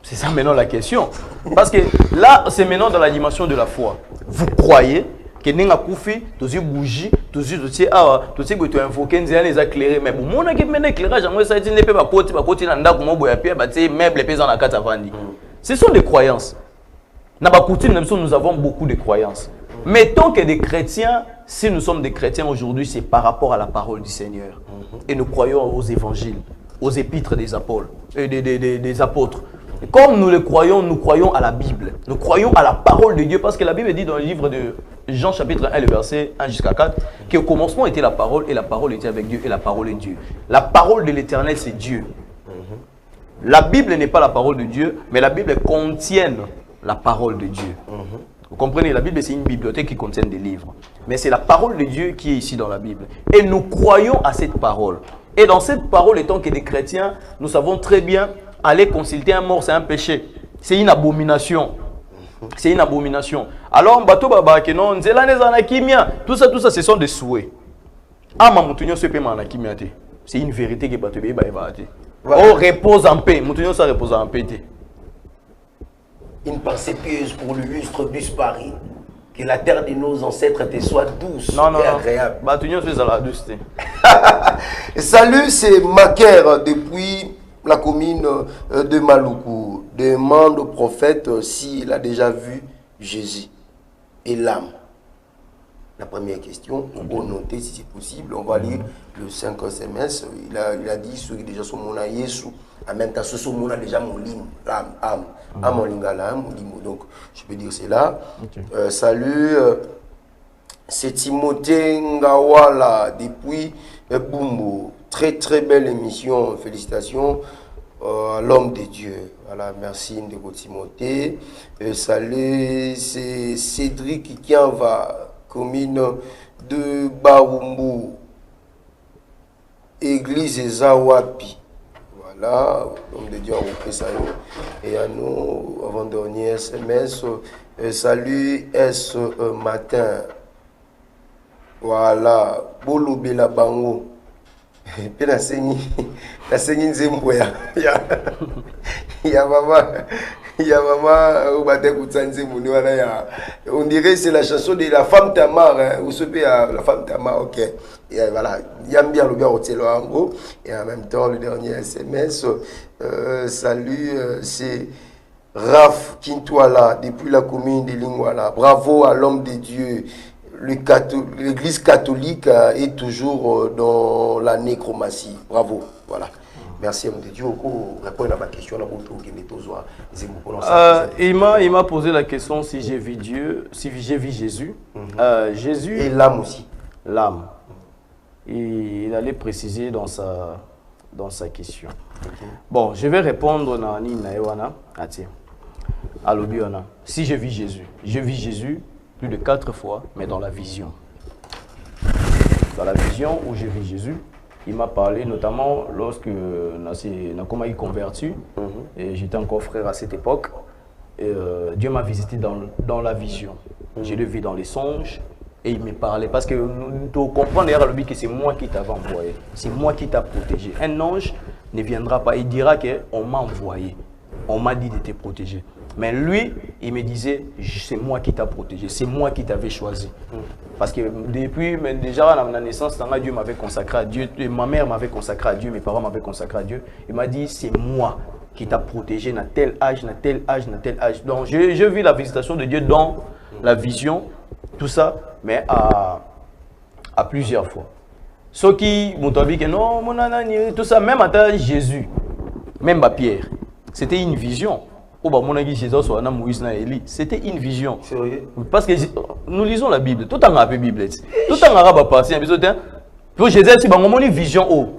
C'est ça maintenant la question. Parce que là, c'est maintenant dans la dimension de la foi. Vous croyez que Nenga Koufi, tous les bougies, tous les que tu as invoqué Nzéane les éclairés. Mais bon, mon équipe maintenant éclairage, j'aimerais ça dire ne peut pas côté nanda comme boya pia, meubles les paysans à quatre avandi. Ce sont des croyances. Nous avons beaucoup de croyances. Mais tant que des chrétiens, si nous sommes des chrétiens aujourd'hui, c'est par rapport à la parole du Seigneur. Et nous croyons aux évangiles, aux épîtres des apôtres. Des apôtres. Et comme nous le croyons, nous croyons à la Bible. Nous croyons à la parole de Dieu. Parce que la Bible dit dans le livre de Jean chapitre 1, le verset 1 jusqu'à 4, qu'au commencement était la parole, et la parole était avec Dieu, et la parole est Dieu. La parole de l'Éternel, c'est Dieu. La Bible n'est pas la parole de Dieu, mais la Bible contient la parole de Dieu. Vous comprenez, la Bible c'est une bibliothèque qui contient des livres. Mais c'est la parole de Dieu qui est ici dans la Bible. Et nous croyons à cette parole. Et dans cette parole, étant que des chrétiens, nous savons très bien, aller consulter un mort, c'est un péché. C'est une abomination. C'est une abomination. Alors, bateau baba que non, tout ça, ce sont des souhaits. C'est une vérité que bateau baba oh, repose en paix. Ça repose en paix. Une pensée pieuse pour l'illustre disparu. Que la terre de nos ancêtres te soit douce et agréable. Salut, c'est Maker depuis la commune de Maluku. Demande au prophète s'il a déjà vu Jésus et l'âme. La première question, on va noter si c'est possible. On va lire le 5 SMS. Il a dit ceux qui déjà sont mon Yesu. En même temps, ceux qui sont déjà mon lim, l'âme, âme. Âme lingala, mon limo. Donc, je peux dire cela. Okay. Salut, c'est Timothée Ngawala depuis Bumbo. Très très belle émission. Félicitations à l'homme de Dieu. Voilà, merci Ndeko Timothée. Salut, c'est Cédric Kianva, commune de Barumbu, église Zawapi. Voilà, l'homme de Dieu a repris ça. Et à nous, avant-dernier SMS, salut S matin. Voilà, Bolo Bela Bango. Puis la seigne nzembo ya maman au bateau nzembo ni wana ya on dirait c'est la chanson de la femme Tamar hein, ou ce la femme Tamar OK et voilà yambia le bien hôtel ango et en même temps le dernier SMS salut c'est Raph Kintwala, depuis la commune de Lingwala. Bravo à l'homme de Dieu. L'église catholique est toujours dans la nécromancie. Bravo. Voilà. Merci, homme de Dieu. Pour répondre à ma question, il m'a posé la question si j'ai vu Dieu, si j'ai vu Jésus. Jésus. Et l'âme aussi. L'âme. Il allait préciser dans sa question. Bon, je vais répondre à Nina Ewana. Si j'ai vu Jésus plus de 4 fois, mais dans la vision. Dans la vision où j'ai vu Jésus, il m'a parlé notamment lorsque Nakoma est converti, et j'étais encore frère à cette époque. Et, Dieu m'a visité dans la vision. Je l'ai vu dans les songes et il me parlait. Parce que nous comprenons que c'est moi qui t'avais envoyé, c'est moi qui t'ai protégé. Un ange ne viendra pas, il dira qu'on m'a envoyé, on m'a dit de te protéger. Mais lui, il me disait, c'est moi qui t'ai protégé, c'est moi qui t'avais choisi. Parce que depuis, déjà à la naissance, Dieu m'avait consacré à Dieu, ma mère m'avait consacré à Dieu, mes parents m'avaient consacré à Dieu. Il m'a dit, c'est moi qui t'a protégé dans tel âge, dans tel âge, dans tel âge. Donc, je vis la visitation de Dieu dans la vision, tout ça, mais à plusieurs fois. Ceux qui m'ont dit que non, mon anani, tout ça, même à Jésus, même à Pierre, c'était une vision. C'était une vision. Parce que nous lisons la Bible. Tout en arabe Bible. Tout en arabe passé. Pour Jésus, si on a une vision,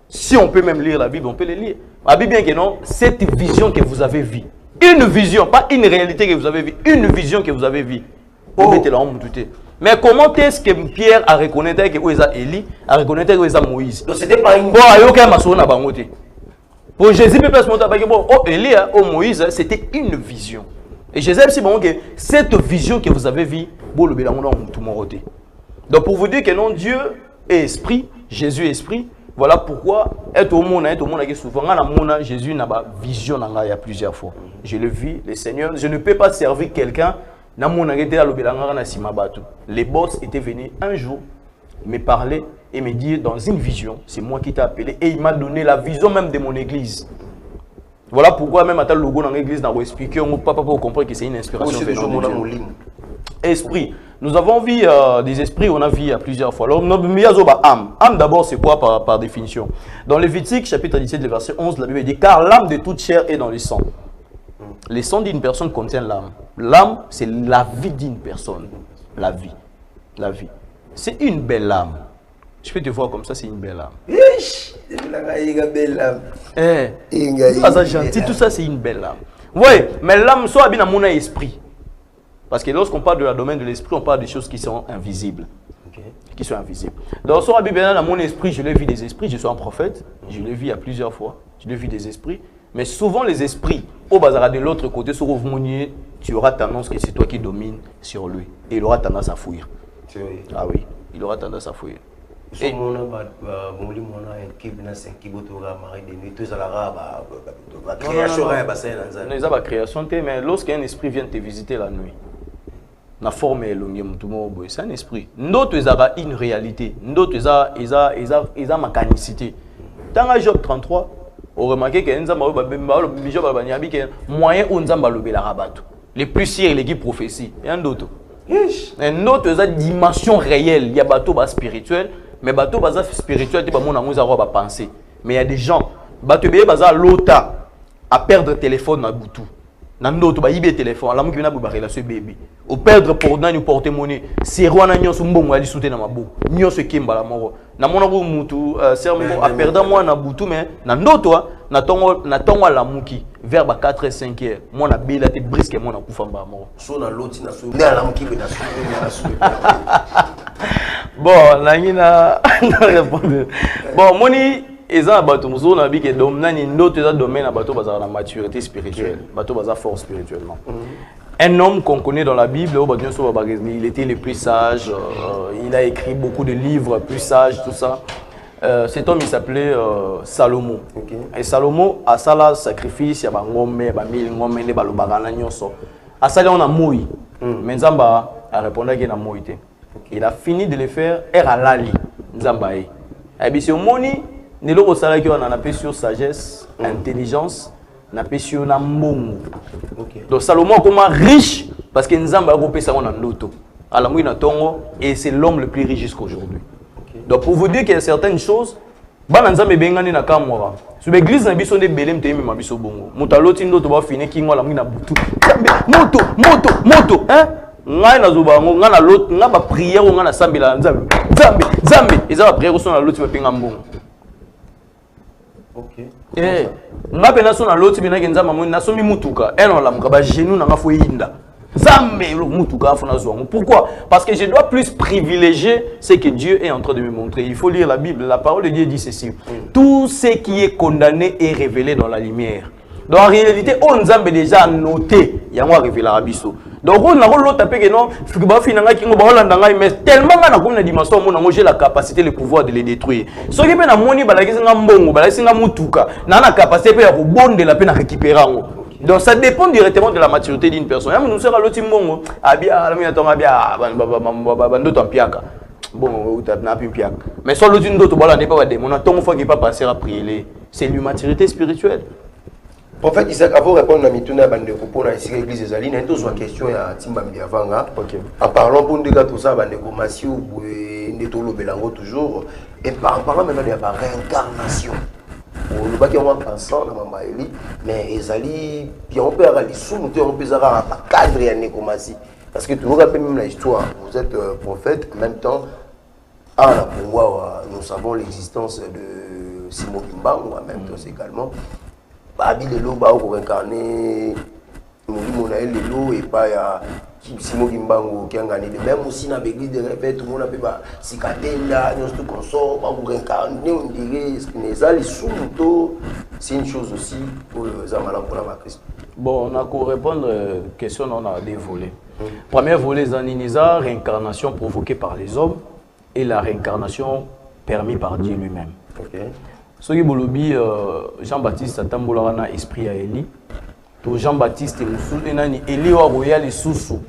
si on peut même lire la Bible, on peut le lire. La Bible, bien que non, cette vision que vous avez vue, une vision, pas une réalité que vous avez vue, une vision que vous avez vue. Mais comment est-ce que Pierre a reconnu que vous êtes Élie, a reconnu que vous êtes Moïse? Donc c'était pas une vision. Pour Jésus, Élie, Moïse, c'était une vision. Et Jésus, c'est bon que cette vision que vous avez vue, donc pour vous dire que non, Dieu est esprit, Jésus est esprit. Voilà pourquoi être au monde souvent Jésus n'a pas vision il y a plusieurs fois. Je le vis, le Seigneur, je ne peux pas servir quelqu'un. Les boss étaient venus un jour me parler et me dire dans une vision, c'est moi qui t'ai appelé et il m'a donné la vision même de mon église. Voilà pourquoi même à le logo dans l'église, dans expliqué, on ne peut pas comprendre que c'est une inspiration venant de Dieu. Esprit. Nous avons vu des esprits, on a vu plusieurs fois. Alors, âme. Âme d'abord, c'est quoi par définition? Dans Lévitique, chapitre 17, le verset 11, la Bible dit, car l'âme de toute chair est dans le sang. Le sang d'une personne contient l'âme. L'âme, c'est la vie d'une personne. La vie. La vie. C'est une belle âme. Je peux te voir comme ça, c'est une belle âme. Tout ça, c'est une belle âme. Oui, mais l'âme, soit bien à mon esprit. Parce que lorsqu'on parle de la domaine de l'esprit, on parle des choses qui sont invisibles. Qui sont invisibles. Donc, sur la Bible, dans mon esprit, je l'ai vu des esprits. Je suis un prophète. Je l'ai vu à plusieurs fois. Je l'ai vu des esprits. Mais souvent, les esprits, au bazar de l'autre côté, sur Ouvmounier, tu auras tendance que c'est toi qui domines sur lui. Et il aura tendance à fuir. Ah oui, il aura tendance à fuir. Mais lorsqu'un esprit vient te visiter la nuit, la forme est c'est un esprit. D'autres ont une réalité, d'autres ont une mécanicité. Dans Job 33, on remarque que moyen les plus sérieux, les prophéties. Il y a d'autres. Un autre dimension réelle, il y a bateau spirituel, mais bateau spirituel, penser. Mais il y a des gens, bateau l'ota à perdre téléphone dans boutou. Nando to ba yibe téléphone ala mukina bu ba relation bébé au perdre pour na ni porter monnaie c'est rwana nyoso mbongo ali souté na mabo nyoso kimba la moro na mona bu mutu sermo a perdre moi na butu mais na ndoto na tongo la muki vers ba 4 et 5 heures moi na bela te brisque moi na kufa mba moro so na loti na so na la muki be na so bon la ngina répondre bon moni Eza bato muso na bi ke domnani ndoto eza domaine na bato bazala na maturité spirituelle, bato baza fort spirituellement. Un homme qu'on connaît dans la Bible, il était le plus sage, il a écrit beaucoup de livres plus sages, tout ça. Cet homme il s'appelait Salomon. Et Salomon a ça là sacrifice, il y a ngombe, ba mille ngombe ne balobagana nyonso. A ça là on a moui. Mais Nzamba a répondu qu'il na moïté. Il a fini de le faire er alali Nzamba. Et bien c'est moni nelo ko sala ki on a sur sagesse, intelligence, na sur na mbongo. Donc Salomon comment riche parce que Nzamba a coupé ça en ndoto. Alors moi na tongo et c'est l'homme le plus riche jusqu'aujourd'hui. Donc pour vous dire qu'il y a certaines choses bana Nzambe bengani na kamora. Sur l'église na biso de belem te ma biso bongo. Mutaloti ndoto ba fini ki ngola mwina butu. Moto, hein? Ngai na zubango nga na lot nga ba prière nga na sambela Nzambe. Nzambe, eza ba prière so na loti ba penga mbongo. OK. Eh, nga pena so na loti bina ke Nzamba mo na somi mutuka. Eno la mukaba genou na nga fo yinda. Nzambe lo mutuka afo na zuango. Pourquoi? Parce que je dois plus privilégier ce que Dieu est en train de me montrer. Il faut lire la Bible. La parole de Dieu dit ceci. Tout ce qui est condamné est révélé dans la lumière. Donc en réalité, on Nzambe déjà noté, il y a moi révélé à Bisso. Donc on a l'autre tapé que non, mais tellement on a dimension, j'ai la capacité, le pouvoir de les détruire. Ce qui est bien à moni, la capacité de bon de la peine à récupérer. Donc ça dépend directement de la maturité d'une personne. Nous sommes à l'autre monde, bon, mais sur l'autre d'autres, voilà, n'est pas des mon temps fois qui pas passer à prier. C'est l'immaturité spirituelle. Prophète Isaac, avant de répondre à Mituna Bandeko pour l'église des Alines, il y a une question à Timbambi avant. En parlant pour nous de tout ça, Bandeko Massiou, Netolo Belango toujours, et en parlant maintenant de la réincarnation. On va dire qu'on pensant dans ma Eli, mais Ezali, puis on peut aller sous, on peut avoir un cadre et un écomassi. Parce que tu vous rappelles même l'histoire, vous êtes prophète, en même temps, pour moi, nous savons l'existence de Simon Kimbangu, en même temps également. Babi de l'eau, pour incarner Monaël de l'eau et pas Simon Kimbangu qui a gagné. Même aussi dans l'église de répète, tout le monde a fait si Katenda, nous tout consort, pour incarner, on dirait ce que les sous-motos, c'est une chose aussi pour le Zamalan pour la Christ. Bon, on a pour répondre à la question, on a des volets. Premier volet, Zaninisa, réincarnation provoquée par les hommes et la réincarnation permise par Dieu lui-même. Ce qui est Jean-Baptiste Atamboulana, esprit à Élie. Jean-Baptiste et Élie Royal et Soussou.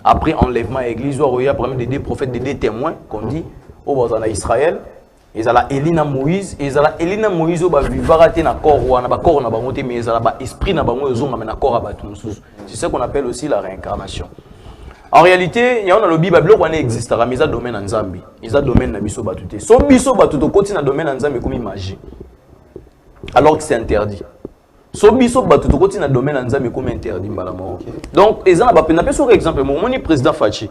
Après enlèvement à l'église Royal, parmi des prophètes, des témoins qu'on dit au Israël. Ils ont Élina Moïse, ils ont Élina Moïse au Bavivaraté na corps, na corps na bangoté, mais ils ont esprit na bango ils ont na corps à battre. C'est ce qu'on appelle aussi la réincarnation. En réalité, il y a un Bible qui existe, mais il y a un domaine en Zambie. Il y a un domaine dans Bisso Batouté. Son Bisso Batouté continue dans le domaine en Zambie comme une magie. Alors que c'est interdit. Son Bisso Batouté continue dans le domaine en Zambie comme interdit. Donc, il y a un exemple, mon président Fachi.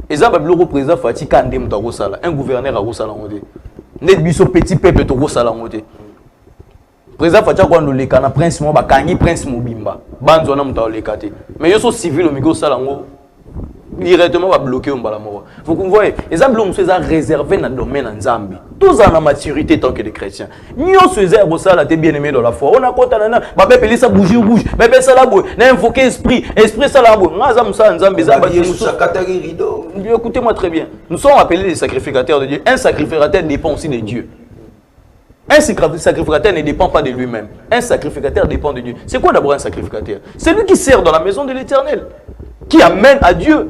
Il y a un président Fachi qui un gouverneur à Rosala. Net Bisso petit peuple à Rosala. Président Fachi a le cas, prince Moba, Kangi prince Mobimba. Banzona Mutaolekate. Mais il y a un civil au Migo Salango. Directement va bloquer un balamoro. Vous voyez, les hommes sont réservés dans le domaine en Zambie. Tous en la maturité tant que des chrétiens. Nous sommes ça, bien aimé dans la foi. On a quoi t'as là, bah bébé ça bouge bouge, bébé ça la bouge, n'a invoqué esprit ça la bouge. Nous sommes ça en Zambie, écoutez-moi très bien. Nous sommes appelés des sacrificateurs de Dieu. Un sacrificateur dépend aussi de Dieu. Un sacrificateur ne dépend pas de lui-même. Un sacrificateur dépend de Dieu. C'est quoi d'abord un sacrificateur? C'est lui qui sert dans la maison de l'Éternel, qui amène à Dieu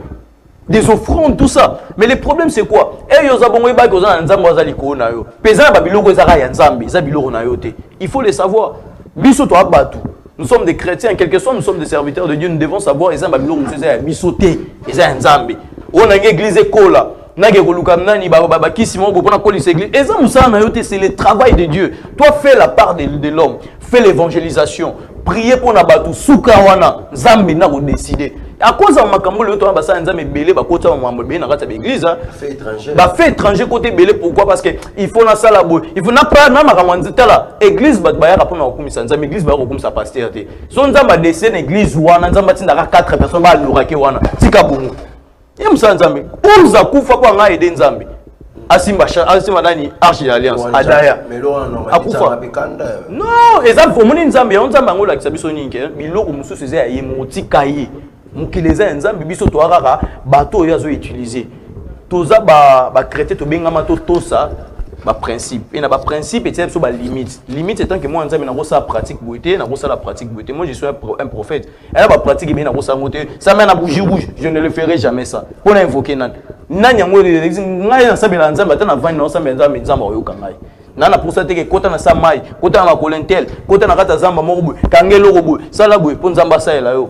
des offrandes, tout ça. Mais le problème c'est quoi? Il faut le savoir. Nous sommes des chrétiens, quel que soit, nous sommes des serviteurs de Dieu, nous devons savoir. C'est le travail de Dieu. Toi, fais la part de l'homme. Fais l'évangélisation. Priez pour Nabatou. Soukawana. Zambi n'a pas décidé. À cause de Makambo, le temps de Nzambe belé, bah côté Mambo, na l'église. Fait étranger. Bah fait étranger côté belé. Pourquoi? Parce que il faut na sala boy. Il faut na pas na Makamwanzita là. Église bah ya rapport na okumisa Nzambe. Église bah okumisa pasteur té. Son Nzamba décès église wana Nzamba tinda 4 personnes ba lurake wana. Tika bungu. Yem sa Nzambe. Uza kufa kwa nga aider Nzambe. Asimba nani arche d'alliance adaya akufa non ezam fomoni Nzambe on Nzambe ngola kisabiso ninke biloko mususu eza ya motika ye mukileza Nzambe biso to akaka bato yazo utiliser toza ba créer to bengama to tosa ba principe et na ba principe et c'est ba limite étant que moi Nzambe na rosa pratique beauté na rosa la pratique beauté moi je suis un prophète et là ba pratique bien na rosa moté ça mène à bouger je ne le ferai jamais ça pour invoquer nan yango ngai na sabela Nzambe atana vani na sabela Nzambe oyoka ngai Nana pour ça te que kota na sa mai, kota na kolentel, kota na kata zamba morbu, kangelo robu, sala boy pour nzamba sa la yo.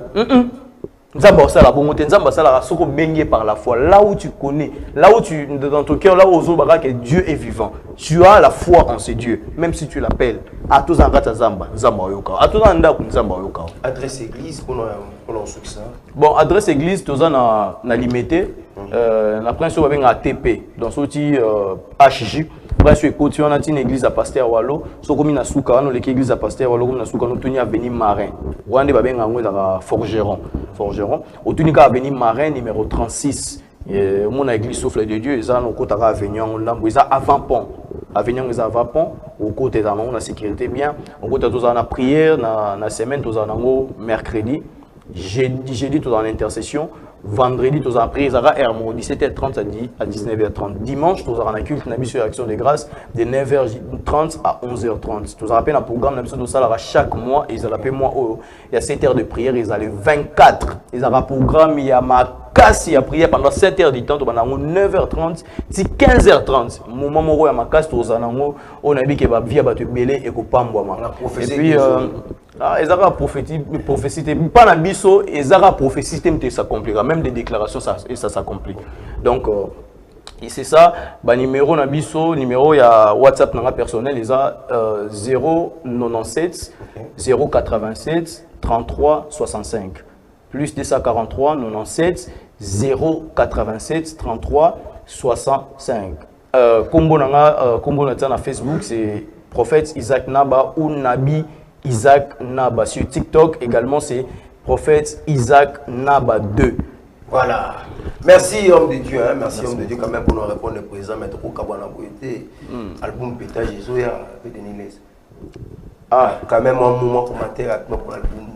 Nzamba sala bongo te nzamba sala soko bengié par la foi. Là où tu connais, là où tu dans ton cœur, là où que Dieu est vivant. Tu as la foi en ce Dieu, même si tu l'appelles. À tous en kata zamba, nzamba yoka. À tous en nda nzamba yoka. Adresse église pour nos succès. Bon, adresse église tous na limité. La principe va venir à TP dans ce petit HJ. Bref, écoute, on a une église à Pasteur Wallo. So comme na souka, on l'église à Pasteur Wallo comme na souka, nous tenons à venir marin. Rwanda va venir à forgeron. Au tunika avenue Marin numéro 36. Mon église souffle de Dieu, ils ont côté avenue ils avant pont. Avenue ils avant pont, au côté dans la sécurité bien. Au côté tous en la prière, na semaine tous en mercredi, jeudi tous en intercession. Vendredi, tous en prière, de 17h30 à 19h30. Dimanche, tous en culte, nous sur Action de grâce de 9h30 à 11h30. Tous en un programme, nous chaque mois, ils ont appelé moi, il y a 7 heures de prière, ils ont 24. Ils ont un programme, il y a ma casse, il y a prière pendant 7 heures du temps, pendant 9h30, 15h30. Moment où il y a ma casse, on a dit que la vie va te belé et que et puis, ils ont prophétie, pas la biso, ils ont prophétie, ça s'accomplit. Même des déclarations, ça s'accomplit. Donc, c'est ça. Numéro na biso, numéro il y a WhatsApp personnel, ils ont 097 087 33 65. Plus 243 97 087 33 65. Combo na Facebook, c'est Prophète Isaac Naba ou Nabi Isaac Naba. Sur TikTok également, c'est Prophète Isaac Naba 2. Voilà. Merci homme de Dieu, hein. Merci homme de Dieu quand même pour nous répondre le présent. Mais trop kabana boité, album pétage Zoya avec Denis. Ah, quand même un moment commentaire pour l'album.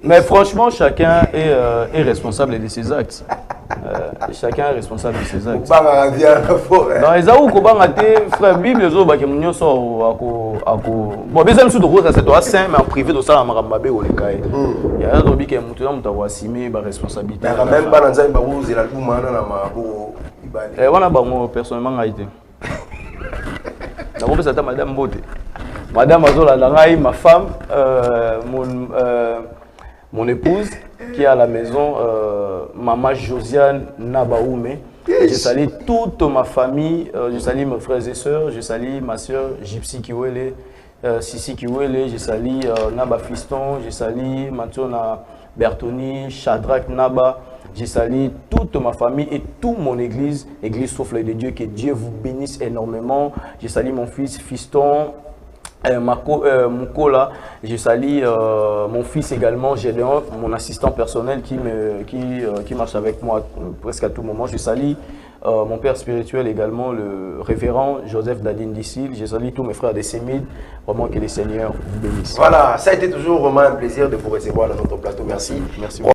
Mais franchement, chacun est responsable de ses actes. Chacun est responsable de ses actes. Non, les gens qui ont frère Bible, les gens qui ont bon, mais c'est toi saint, mais en privé de ça, la marambabé ou les cahiers. Il y a d'autres qui ont assumé la responsabilité. Même pas dans un barou, c'est l'album là, on a bon personnellement été. D'abord, c'est Madame Bote. Madame Azola Langaï, ma femme, mon épouse qui est à la maison, maman Josiane Nabaoumé. Je salue toute ma famille, je salue mes frères et sœurs, je salue ma soeur Gypsy Kiwele, Sissi Kiwele, je salue Naba Fiston, je salue Mathiona Bertoni, Shadrach Naba, je salue toute ma famille et toute mon église, église Souffle de Dieu, que Dieu vous bénisse énormément. Je salue mon fils Fiston. Moukola, je salue mon fils également, Gédéon, mon assistant personnel qui marche avec moi presque à tout moment. Je salue mon père spirituel également, le révérend Joseph Dadine Dissil. Je salue tous mes frères des Sémides. Vraiment que les Seigneurs vous bénissent. Voilà, ça a été toujours vraiment un plaisir de vous recevoir dans notre plateau. Merci. Merci.